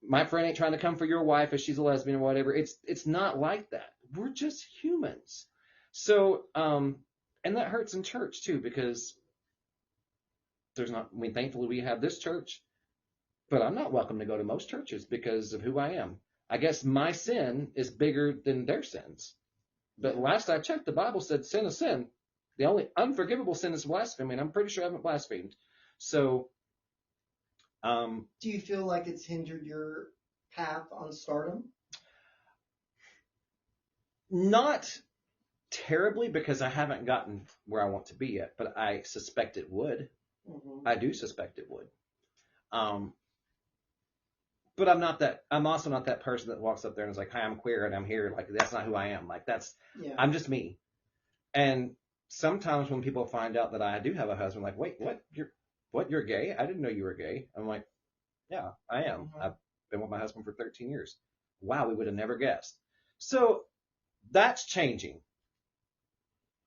my friend ain't trying to come for your wife if she's a lesbian or whatever. It's not like that. We're just humans. So, and that hurts in church too, because thankfully we have this church, but I'm not welcome to go to most churches because of who I am. I guess my sin is bigger than their sins. But last I checked, the Bible said sin is sin. The only unforgivable sin is blasphemy, and I'm pretty sure I haven't blasphemed. So, do you feel like it's hindered your path on stardom? Not terribly, because I haven't gotten where I want to be yet, but I suspect it would. Mm-hmm. I do suspect it would. But I'm also not that person that walks up there and is like, hi, I'm queer and I'm here. Like, that's not who I am. Like, I'm just me. And sometimes when people find out that I do have a husband, like, wait, you're gay? I didn't know you were gay. I'm like, yeah, I am. Mm-hmm. I've been with my husband for 13 years. Wow, we would have never guessed. So that's changing.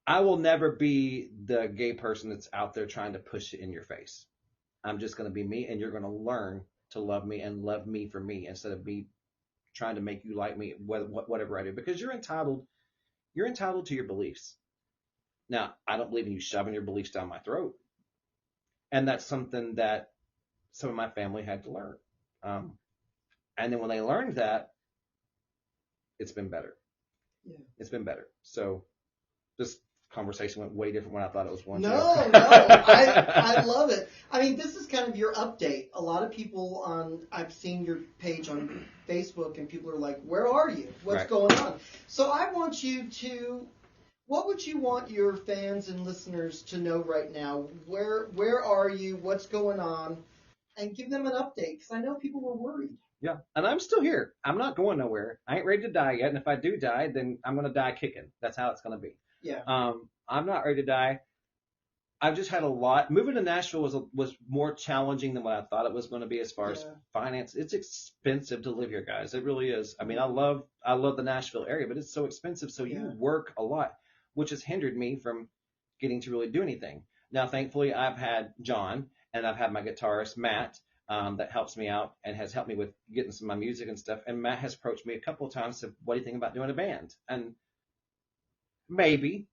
I will never be the gay person that's out there trying to push it in your face. I'm just going to be me, and you're going to learn to love me and love me for me instead of me trying to make you like me, whatever I do, because you're entitled to your beliefs. Now, I don't believe in you shoving your beliefs down my throat. And that's something that some of my family had to learn. And then when they learned that, it's been better. Yeah. It's been better. So this conversation went way different when I thought it was going to. No, I love it. I mean, this is kind of your update. A lot of people I've seen your page on Facebook, and people are like, where are you? What's going on? So I want you to, what would you want your fans and listeners to know right now? Where are you? What's going on? And give them an update, because I know people were worried. Yeah, and I'm still here. I'm not going nowhere. I ain't ready to die yet, and if I do die, then I'm going to die kicking. That's how it's going to be. Yeah. I'm not ready to die. I've just had a lot. Moving to Nashville was more challenging than what I thought it was going to be as far as finance. It's expensive to live here, guys. It really is. I mean, I love the Nashville area, but it's so expensive. So you work a lot, which has hindered me from getting to really do anything. Now, thankfully, I've had John, and I've had my guitarist, Matt, that helps me out and has helped me with getting some of my music and stuff. And Matt has approached me a couple of times, said, what do you think about doing a band? And maybe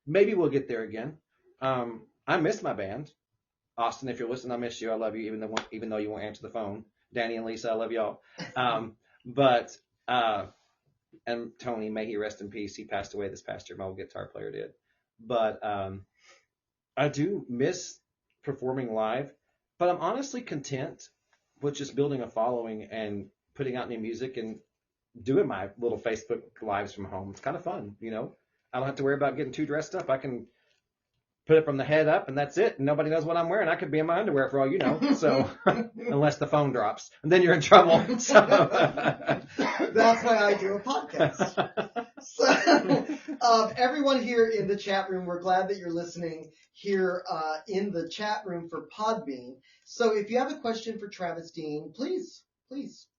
we'll get there again. I miss my band. Austin, if you're listening, I miss you. I love you, even though you won't answer the phone. Danny and Lisa, I love y'all. And Tony, may he rest in peace. He passed away this past year. My old guitar player did. But I do miss performing live. But I'm honestly content with just building a following and putting out new music and doing my little Facebook lives from home. It's kind of fun, you know. I don't have to worry about getting too dressed up. I can put it from the head up, and that's it. And nobody knows what I'm wearing. I could be in my underwear for all you know. So unless the phone drops, and then you're in trouble. So. That's why I do a podcast. So everyone here in the chat room, we're glad that you're listening here in the chat room for Podbean. So if you have a question for Travis Dean, please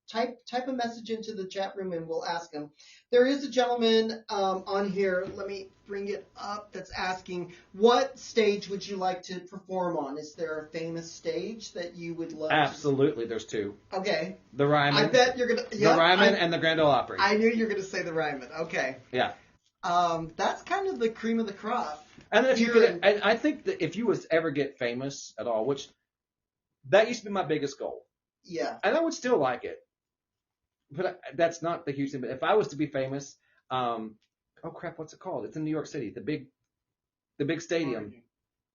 type a message into the chat room and we'll ask him. There is a gentleman on here, let me bring it up, that's asking, what stage would you like to perform on? Is there a famous stage that you would love Absolutely, there's two. Okay. The Ryman. I bet you're going to... The Ryman and the Grand Ole Opry. I knew you were going to say the Ryman. Okay. Yeah. That's kind of the cream of the crop. And if you could, and I think that if you was ever get famous at all, which that used to be my biggest goal. Yeah. And I would still like it. But that's not the huge thing. But if I was to be famous, oh crap, what's it called? It's in New York City, the big stadium. Carnegie.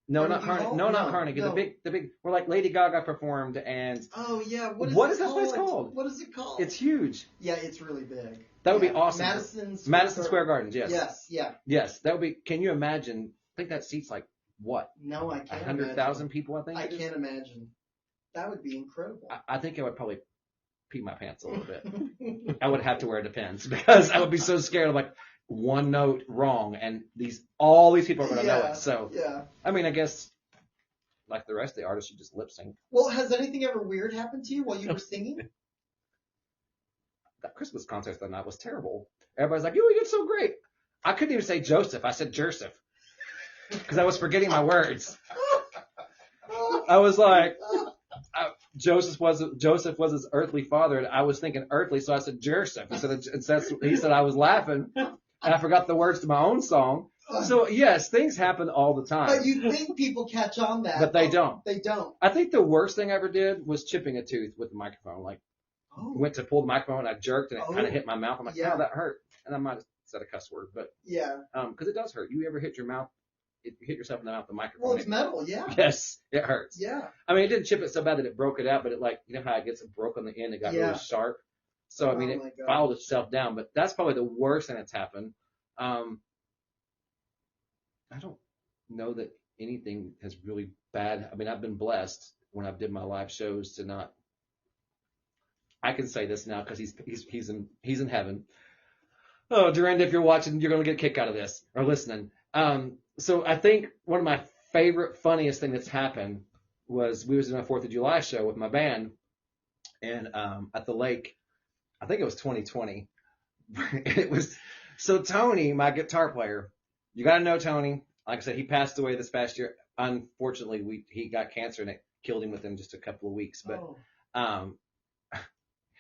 No, not Carnegie. No, not Carnegie. No. The big, where like Lady Gaga performed and. Oh yeah, what is that place called? What is it called? It's huge. Yeah, it's really big. That would be awesome. Madison Square Gardens. Yes. Yes. Yeah. Yes, that would be. Can you imagine? I think that seats like what? No, I can't. 100,000 people. I think. I can't imagine. That would be incredible. I think I would probably pee my pants a little bit. I would have to wear Depends because I would be so scared of like one note wrong and all these people are going to know it. So yeah. I mean, I guess like the rest of the artists, you just lip sync. Well, has anything ever weird happened to you while you were singing? that Christmas concert that night was terrible. Everybody's like, you did so great. I couldn't even say Joseph. I said Joseph because I was forgetting my words. I was like, Joseph was his earthly father, and I was thinking earthly, so I said Joseph. He said I was laughing, and I forgot the words to my own song. So yes, things happen all the time. But you think people catch on that. But they don't. They don't. I think the worst thing I ever did was chipping a tooth with the microphone. Like, went to pull the microphone, and I jerked, and it kind of hit my mouth. I'm like, oh, that hurt. And I might have said a cuss word, but because it does hurt. You ever hit your mouth? You hit yourself in the mouth with the microphone. Well, it's metal, yeah. Yes, it hurts. Yeah. I mean, it didn't chip it so bad that it broke it out, but it you know how it gets broke on the end? It got really sharp. So, I mean, it filed itself down, but that's probably the worst thing that's happened. I don't know that anything has really bad. I mean, I've been blessed when I've did my live shows to not. I can say this now because he's in heaven. Oh, Dorinda, if you're watching, you're going to get a kick out of this or listening. So I think one of my favorite, funniest thing that's happened was we was in a 4th of July show with my band and at the lake. I think it was 2020. It was so Tony, my guitar player. You got to know Tony. Like I said, he passed away this past year. Unfortunately, he got cancer and it killed him within just a couple of weeks. But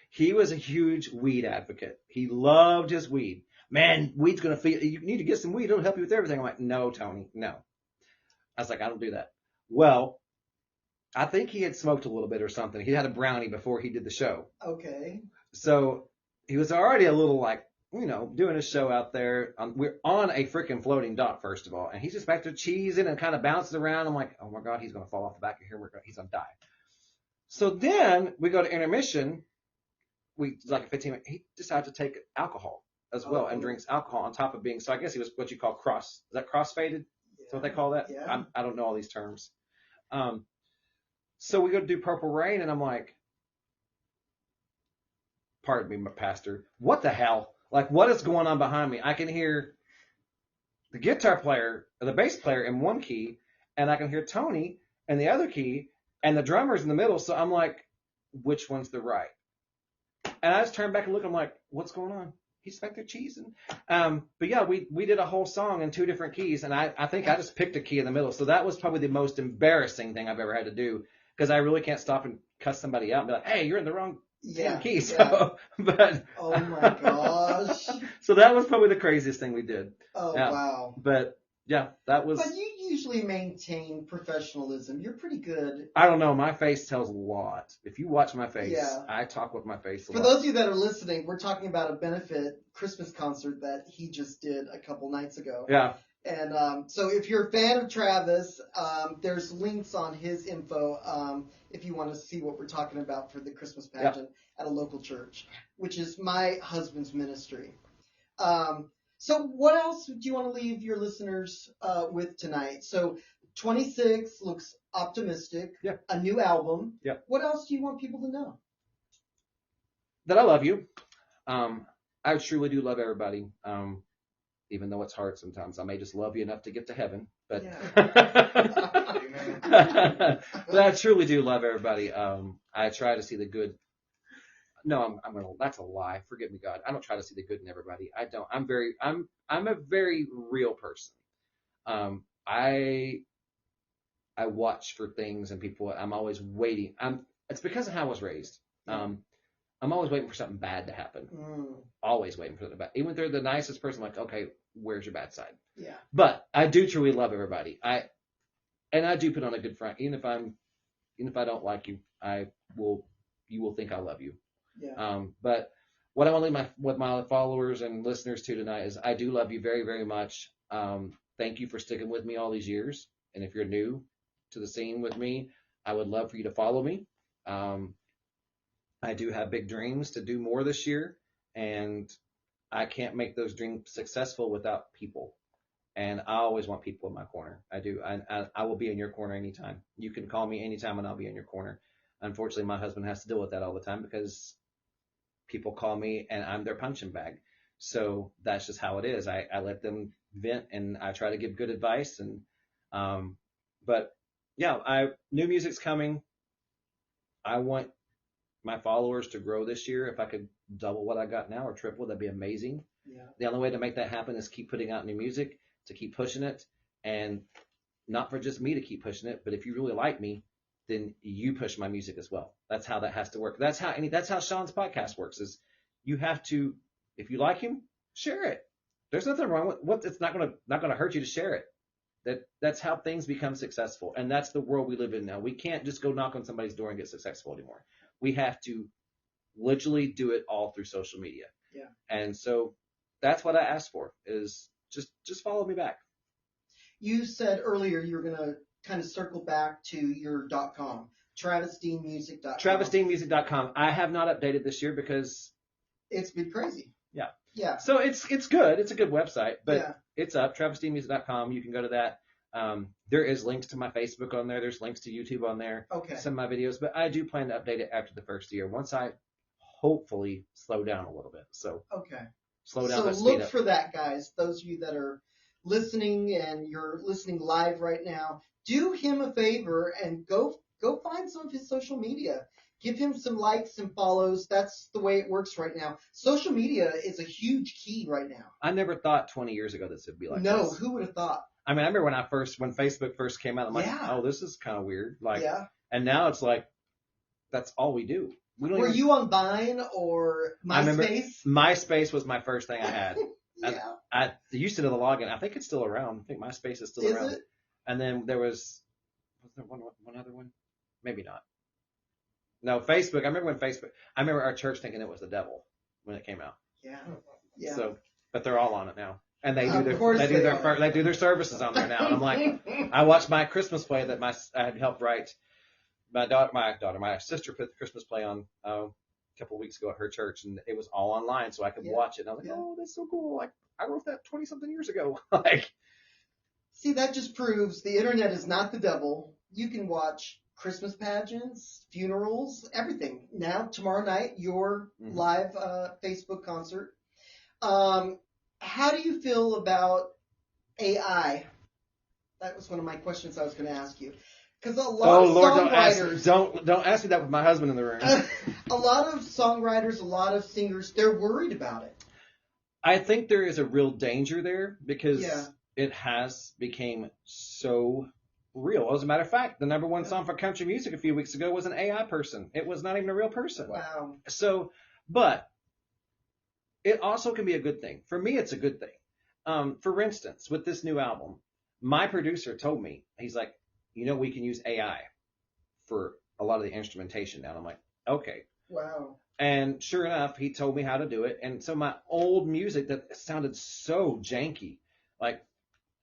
he was a huge weed advocate. He loved his weed. Man, weed's going to feel, you need to get some weed. It'll help you with everything. I'm like, no, Tony, no. I was like, I don't do that. Well, I think he had smoked a little bit or something. He had a brownie before he did the show. Okay. So he was already a little like, doing a show out there. We're on a freaking floating dock, first of all. And he's just back there cheesing and kind of bouncing around. I'm like, oh my God, he's going to fall off the back of here. He's going to die. So then we go to intermission. Like a 15 minute, he decided to take alcohol as well and drinks alcohol on top of being, so I guess he was what you call is that cross-faded? Yeah. Is that what they call that? Yeah. I don't know all these terms. So we go to do Purple Rain and I'm like, pardon me, my pastor, what the hell? Like, what is going on behind me? I can hear the guitar player or the bass player in one key and I can hear Tony in the other key and the drummer's in the middle. So I'm like, which one's the right? And I just turned back and looked. I'm like, what's going on? He's back there cheesing. But yeah, we did a whole song in 2 different keys, and I think I just picked a key in the middle. So that was probably the most embarrassing thing I've ever had to do because I really can't stop and cuss somebody out and be like, hey, you're in the wrong key. So, but oh my gosh. So that was probably the craziest thing we did. Oh wow. But yeah, that was. But you usually maintain professionalism. You're pretty good. I don't know. My face tells a lot. If you watch my face, I talk with my face a lot. For those of you that are listening, we're talking about a benefit Christmas concert that he just did a couple nights ago. Yeah. And so if you're a fan of Travis, there's links on his info if you want to see what we're talking about for the Christmas pageant at a local church, which is my husband's ministry. So what else do you want to leave your listeners with tonight? So 26 looks optimistic. Yeah. A new album. Yeah. What else do you want people to know? That I love you. I truly do love everybody. Even though it's hard sometimes. I may just love you enough to get to heaven. But, but I truly do love everybody. I try to see the good. No, that's a lie. Forgive me, God. I don't try to see the good in everybody. I don't. I'm a very real person. I watch for things and people. I'm always waiting. It's because of how I was raised. I'm always waiting for something bad to happen. Always waiting for something bad. Even if they're the nicest person, like, okay, where's your bad side? Yeah. But I do truly love everybody. I do put on a good front. Even if I don't like you, you will think I love you. Yeah. But what I want to leave with my followers and listeners to tonight is I do love you very, very much. Thank you for sticking with me all these years. And if you're new to the scene with me, I would love for you to follow me. I do have big dreams to do more this year, and I can't make those dreams successful without people. And I always want people in my corner. I do. I will be in your corner anytime. You can call me anytime and I'll be in your corner. Unfortunately, my husband has to deal with that all the time because people call me and I'm their punching bag. So that's just how it is. I let them vent and I try to give good advice. And but yeah, new music's coming. I want my followers to grow this year. If I could double what I got now or triple, that'd be amazing. Yeah. The only way to make that happen is keep putting out new music, to keep pushing it, and not for just me to keep pushing it, but if you really like me, then you push my music as well. That's how that has to work. That's how Sean's podcast works. Is you have to, if you like him, share it. There's nothing wrong with what. It's not gonna hurt you to share it. That's how things become successful, and that's the world we live in now. We can't just go knock on somebody's door and get successful anymore. We have to literally do it all through social media. Yeah. And so that's what I asked for, is just follow me back. You said earlier you were going to kind of circle back to your .com, TravisDeanMusic.com. TravisDeanMusic.com. I have not updated this year because it's been crazy. Yeah. Yeah. So it's good. It's a good website, but Yeah. it's up. TravisDeanMusic.com. You can go to that. There is links to my Facebook on there. There's links to YouTube on there. Okay. Some of my videos, but I do plan to update it after the first year once I hopefully slow down a little bit. So Okay. slow down, but So speed look up. for that, guys. Those of you that are listening and you're listening live right now, do him a favor and go find some of his social media. Give him some likes and follows. That's the way it works right now. Social media is a huge key right now. I never thought 20 years ago this would be like No, this. who would have thought? I mean, I remember when Facebook first came out, I'm like, Yeah. oh, this is kind of weird. Like, Yeah. and now it's like, that's all we do. We don't Were even, you on Vine or I remember MySpace? MySpace was my first thing I had. Yeah. I used to know the login. I think it's still around. I think MySpace is still Is around. it? And then there was there one other one? Maybe not. No, Facebook. I remember our church thinking it was the devil when it came out. Yeah. Yeah. So, but they're all on it now. And they Of do course they they are. do their services on there now. And I'm like, I watched my Christmas play that I had helped write. My sister put the Christmas play on a couple of weeks ago at her church, and it was all online, so I could Yeah. watch it. And I was like, Yeah. oh, that's so cool! Like I wrote that 20-something years ago. Like, See, that just proves the internet is not the devil. You can watch Christmas pageants, funerals, everything. Now, tomorrow night, your Mhm. live Facebook concert. How do you feel about AI? That was one of my questions I was going to ask you. Because a lot of Lord, songwriters, don't ask me that with my husband in the room. a lot of songwriters, a lot of singers, they're worried about it. I think there is a real danger there because Yeah. it has become so real. As a matter of fact, the number one song for country music a few weeks ago was an AI person. It was not even a real person. Wow. So, but it also can be a good thing. For me, it's a good thing. For instance, with this new album, my producer told me, he's like, we can use AI for a lot of the instrumentation now. And I'm like, okay. Wow. And sure enough, he told me how to do it. And so my old music that sounded so janky, like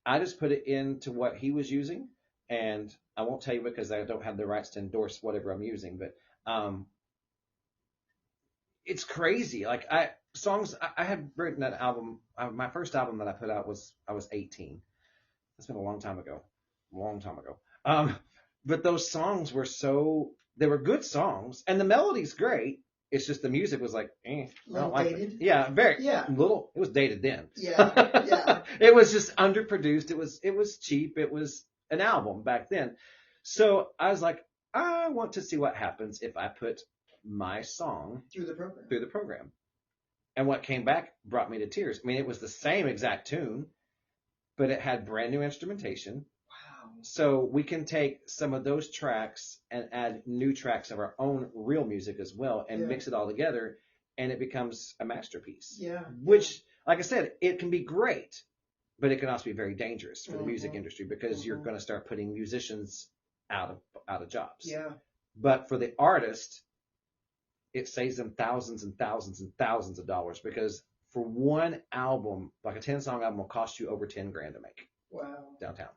I just put it into what he was using. And I won't tell you because I don't have the rights to endorse whatever I'm using, but it's crazy. Like I had written that album. My first album that I put out I was 18. That's been a long time ago. But those songs they were good songs, and the melody's great. It's just the music was like, I don't like it. Dated? Yeah, very Yeah. little. It was dated then. Yeah. Yeah. It was just underproduced. It was cheap. It was an album back then. So I was like, I want to see what happens if I put my song Through the program. through the program. And what came back brought me to tears. I mean, it was the same exact tune, but it had brand new instrumentation. Wow. So we can take some of those tracks and add new tracks of our own real music as well and Yeah. mix it all together, and it becomes a masterpiece. Yeah. Which, like I said, it can be great, but it can also be very dangerous for the music Mhm. industry because you're Mhm. going to start putting musicians out of jobs. Yeah. But for the artist, it saves them thousands and thousands and thousands of dollars because for one album, like a 10-song album, will cost you over $10,000 to make Wow. downtown.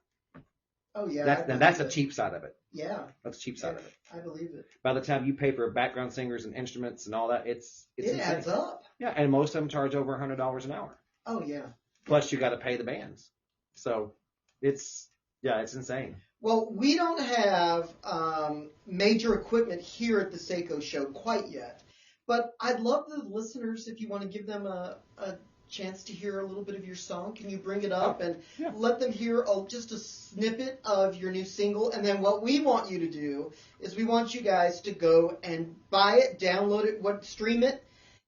Oh yeah. I That's believe a it. cheap side of it. Yeah. That's the cheap side of it. I believe it. By the time you pay for background singers and instruments and all that, it's It insane. adds up. Yeah, and most of them charge over $100 an hour. Oh yeah. Plus, you got to pay the bands. So it's insane. Well, we don't have major equipment here at the SayCo Show quite yet, but I'd love the listeners, if you want to give them a chance to hear a little bit of your song, can you bring it up and yeah. let them hear just a snippet of your new single? And then what we want you to do is we want you guys to go and buy it, download it, stream it,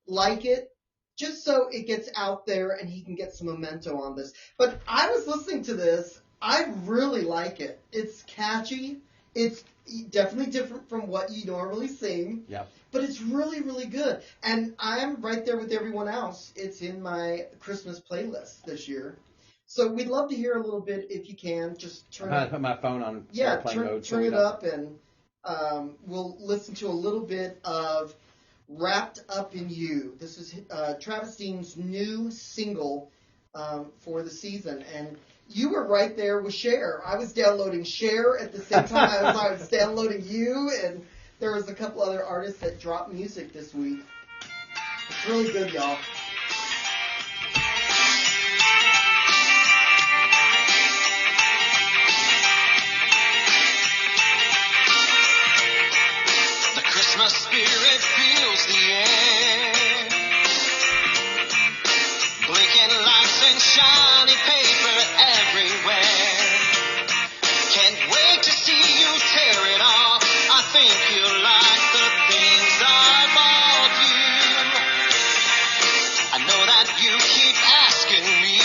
like it, just so it gets out there and he can get some memento on this. But I was listening to this. I really like it. It's catchy. It's definitely different from what you normally sing. Yep. But it's really, really good. And I'm right there with everyone else. It's in my Christmas playlist this year. So we'd love to hear a little bit if you can. Just turn I'm going to put my phone on airplane mode. turn it up, and we'll listen to a little bit of Wrapped Up in You. This is Travis Dean's new single for the season. And you were right there with Cher. I was downloading Cher at the same time I was downloading you, and there was a couple other artists that dropped music this week. It's really good, y'all. The Christmas spirit fills the air, blinking lights and shiny paper everywhere. Can't wait to see you tear it off. I think you'll like the things I bought you. I know that you keep asking me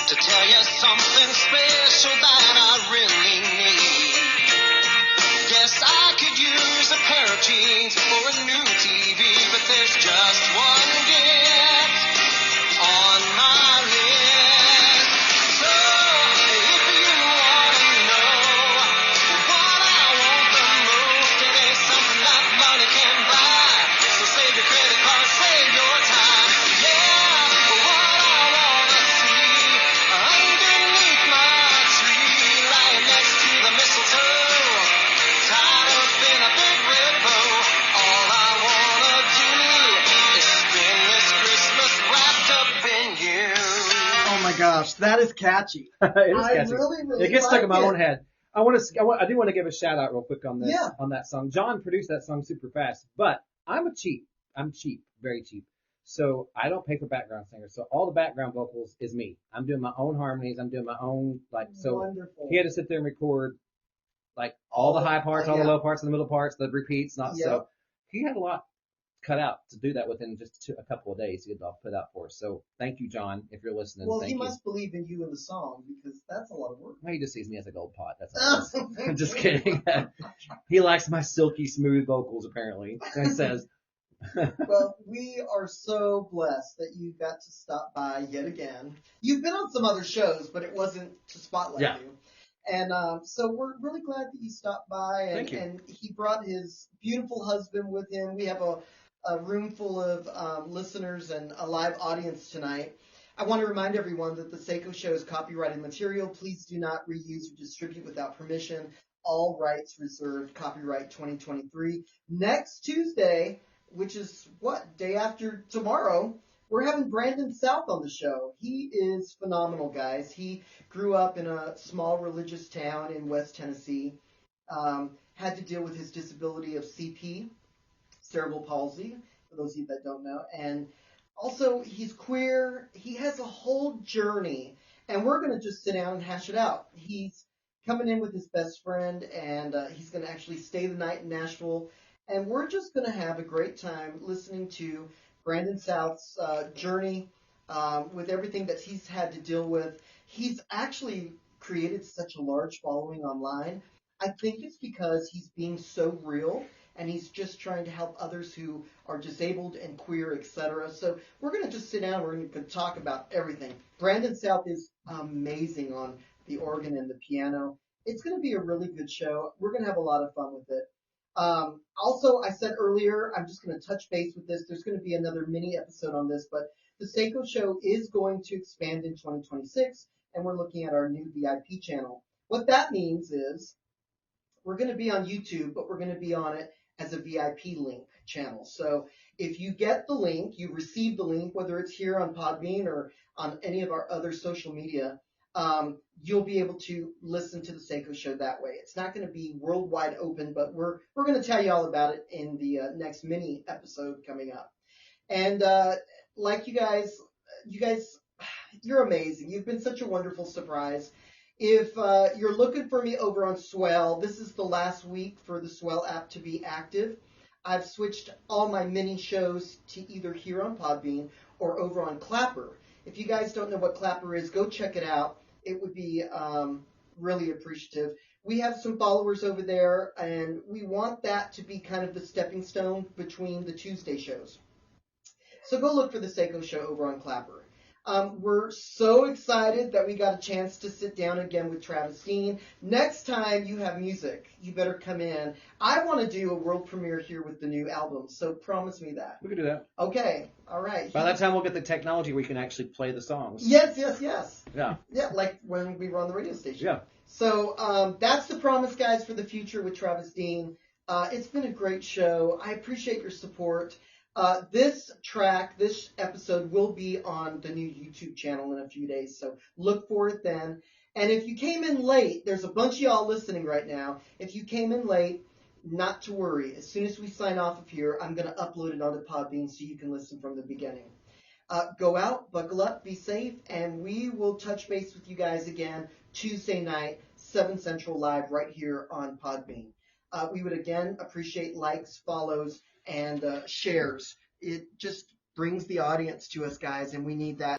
to tell you something special that I really need. Yes, I could use a pair of jeans or a new TV, but there's just one gift on my list. So, if you want to know what I want the most, it ain't something that money can buy. So save your credit card, save your time. Yeah, what I want to see underneath my tree, lying next to the mistletoe, tied up in a big red bow. All I wanna do is spend this Christmas wrapped up in you. Oh my gosh, that is catchy. It is I catchy. really, really It gets stuck in my like own it. head. I do want to give a shout out real quick on this, Yeah. on that song. John produced that song super fast, but I'm cheap, very cheap. So I don't pay for background singers. So all the background vocals is me. I'm doing my own harmonies. I'm doing my own, so Wonderful. he had to sit there and record all the high parts, all the low parts, and the middle parts, the repeats, so he had a lot cut out to do that within just a couple of days. He had all put out for us. So thank you, John, if you're listening. Well, thank he you. must believe in you and the song, because that's a lot of work. Well, he just sees me as a gold pot. That's all. I'm just kidding. He likes my silky smooth vocals, apparently. He says. Well, we are so blessed that you got to stop by yet again. You've been on some other shows, but it wasn't to spotlight Yeah. you. And so we're really glad that you stopped by. And, Thank you. and he brought his beautiful husband with him. We have a room full of listeners and a live audience tonight. I want to remind everyone that the SayCo Show is copyrighted material. Please do not reuse or distribute without permission. All rights reserved. Copyright 2023. Next Tuesday, which is day after tomorrow, we're having Brandon South on the show. He is phenomenal, guys. He grew up in a small religious town in West Tennessee, had to deal with his disability of CP, cerebral palsy, for those of you that don't know. And also, he's queer. He has a whole journey, and we're going to just sit down and hash it out. He's coming in with his best friend, and he's going to actually stay the night in Nashville. And we're just going to have a great time listening to Brandon South's journey with everything that he's had to deal with. He's actually created such a large following online. I think it's because he's being so real, and he's just trying to help others who are disabled and queer, etc. So we're going to just sit down. We're going to talk about everything. Brandon South is amazing on the organ and the piano. It's going to be a really good show. We're going to have a lot of fun with it. Also, I said earlier, I'm just going to touch base with this. There's going to be another mini episode on this, but the SayCo Show is going to expand in 2026, and we're looking at our new VIP channel. What that means is we're going to be on YouTube, but we're going to be on it as a VIP link channel. So if you get the link, you receive the link, whether it's here on Podbean or on any of our other social media, you'll be able to listen to the SayCo Show that way. It's not going to be worldwide open, but we're going to tell you all about it in the next mini episode coming up. And like you guys, you're amazing. You've been such a wonderful surprise. If you're looking for me over on Swell, this is the last week for the Swell app to be active. I've switched all my mini shows to either here on Podbean or over on Clapper. If you guys don't know what Clapper is, go check it out. It would be really appreciative. We have some followers over there, and we want that to be kind of the stepping stone between the Tuesday shows. So go look for the SayCo Show over on Clapper. We're so excited that we got a chance to sit down again with Travis Dean. Next time you have music, you better come in. I want to do a world premiere here with the new album, so promise me that. We can do that. Okay, all right. By that time, we'll get the technology where we can actually play the songs. Yes. Yeah. Yeah, like when we were on the radio station. Yeah. So that's the promise, guys, for the future with Travis Dean. It's been a great show. I appreciate your support. This episode will be on the new YouTube channel in a few days, so look for it then. And if you came in late, there's a bunch of y'all listening right now. If you came in late, not to worry. As soon as we sign off of here, I'm going to upload it onto Podbean so you can listen from the beginning. Go out, buckle up, be safe, and we will touch base with you guys again Tuesday night, 7 Central Live, right here on Podbean. We would again appreciate likes, follows, and shares. It just brings the audience to us, guys, and we need that.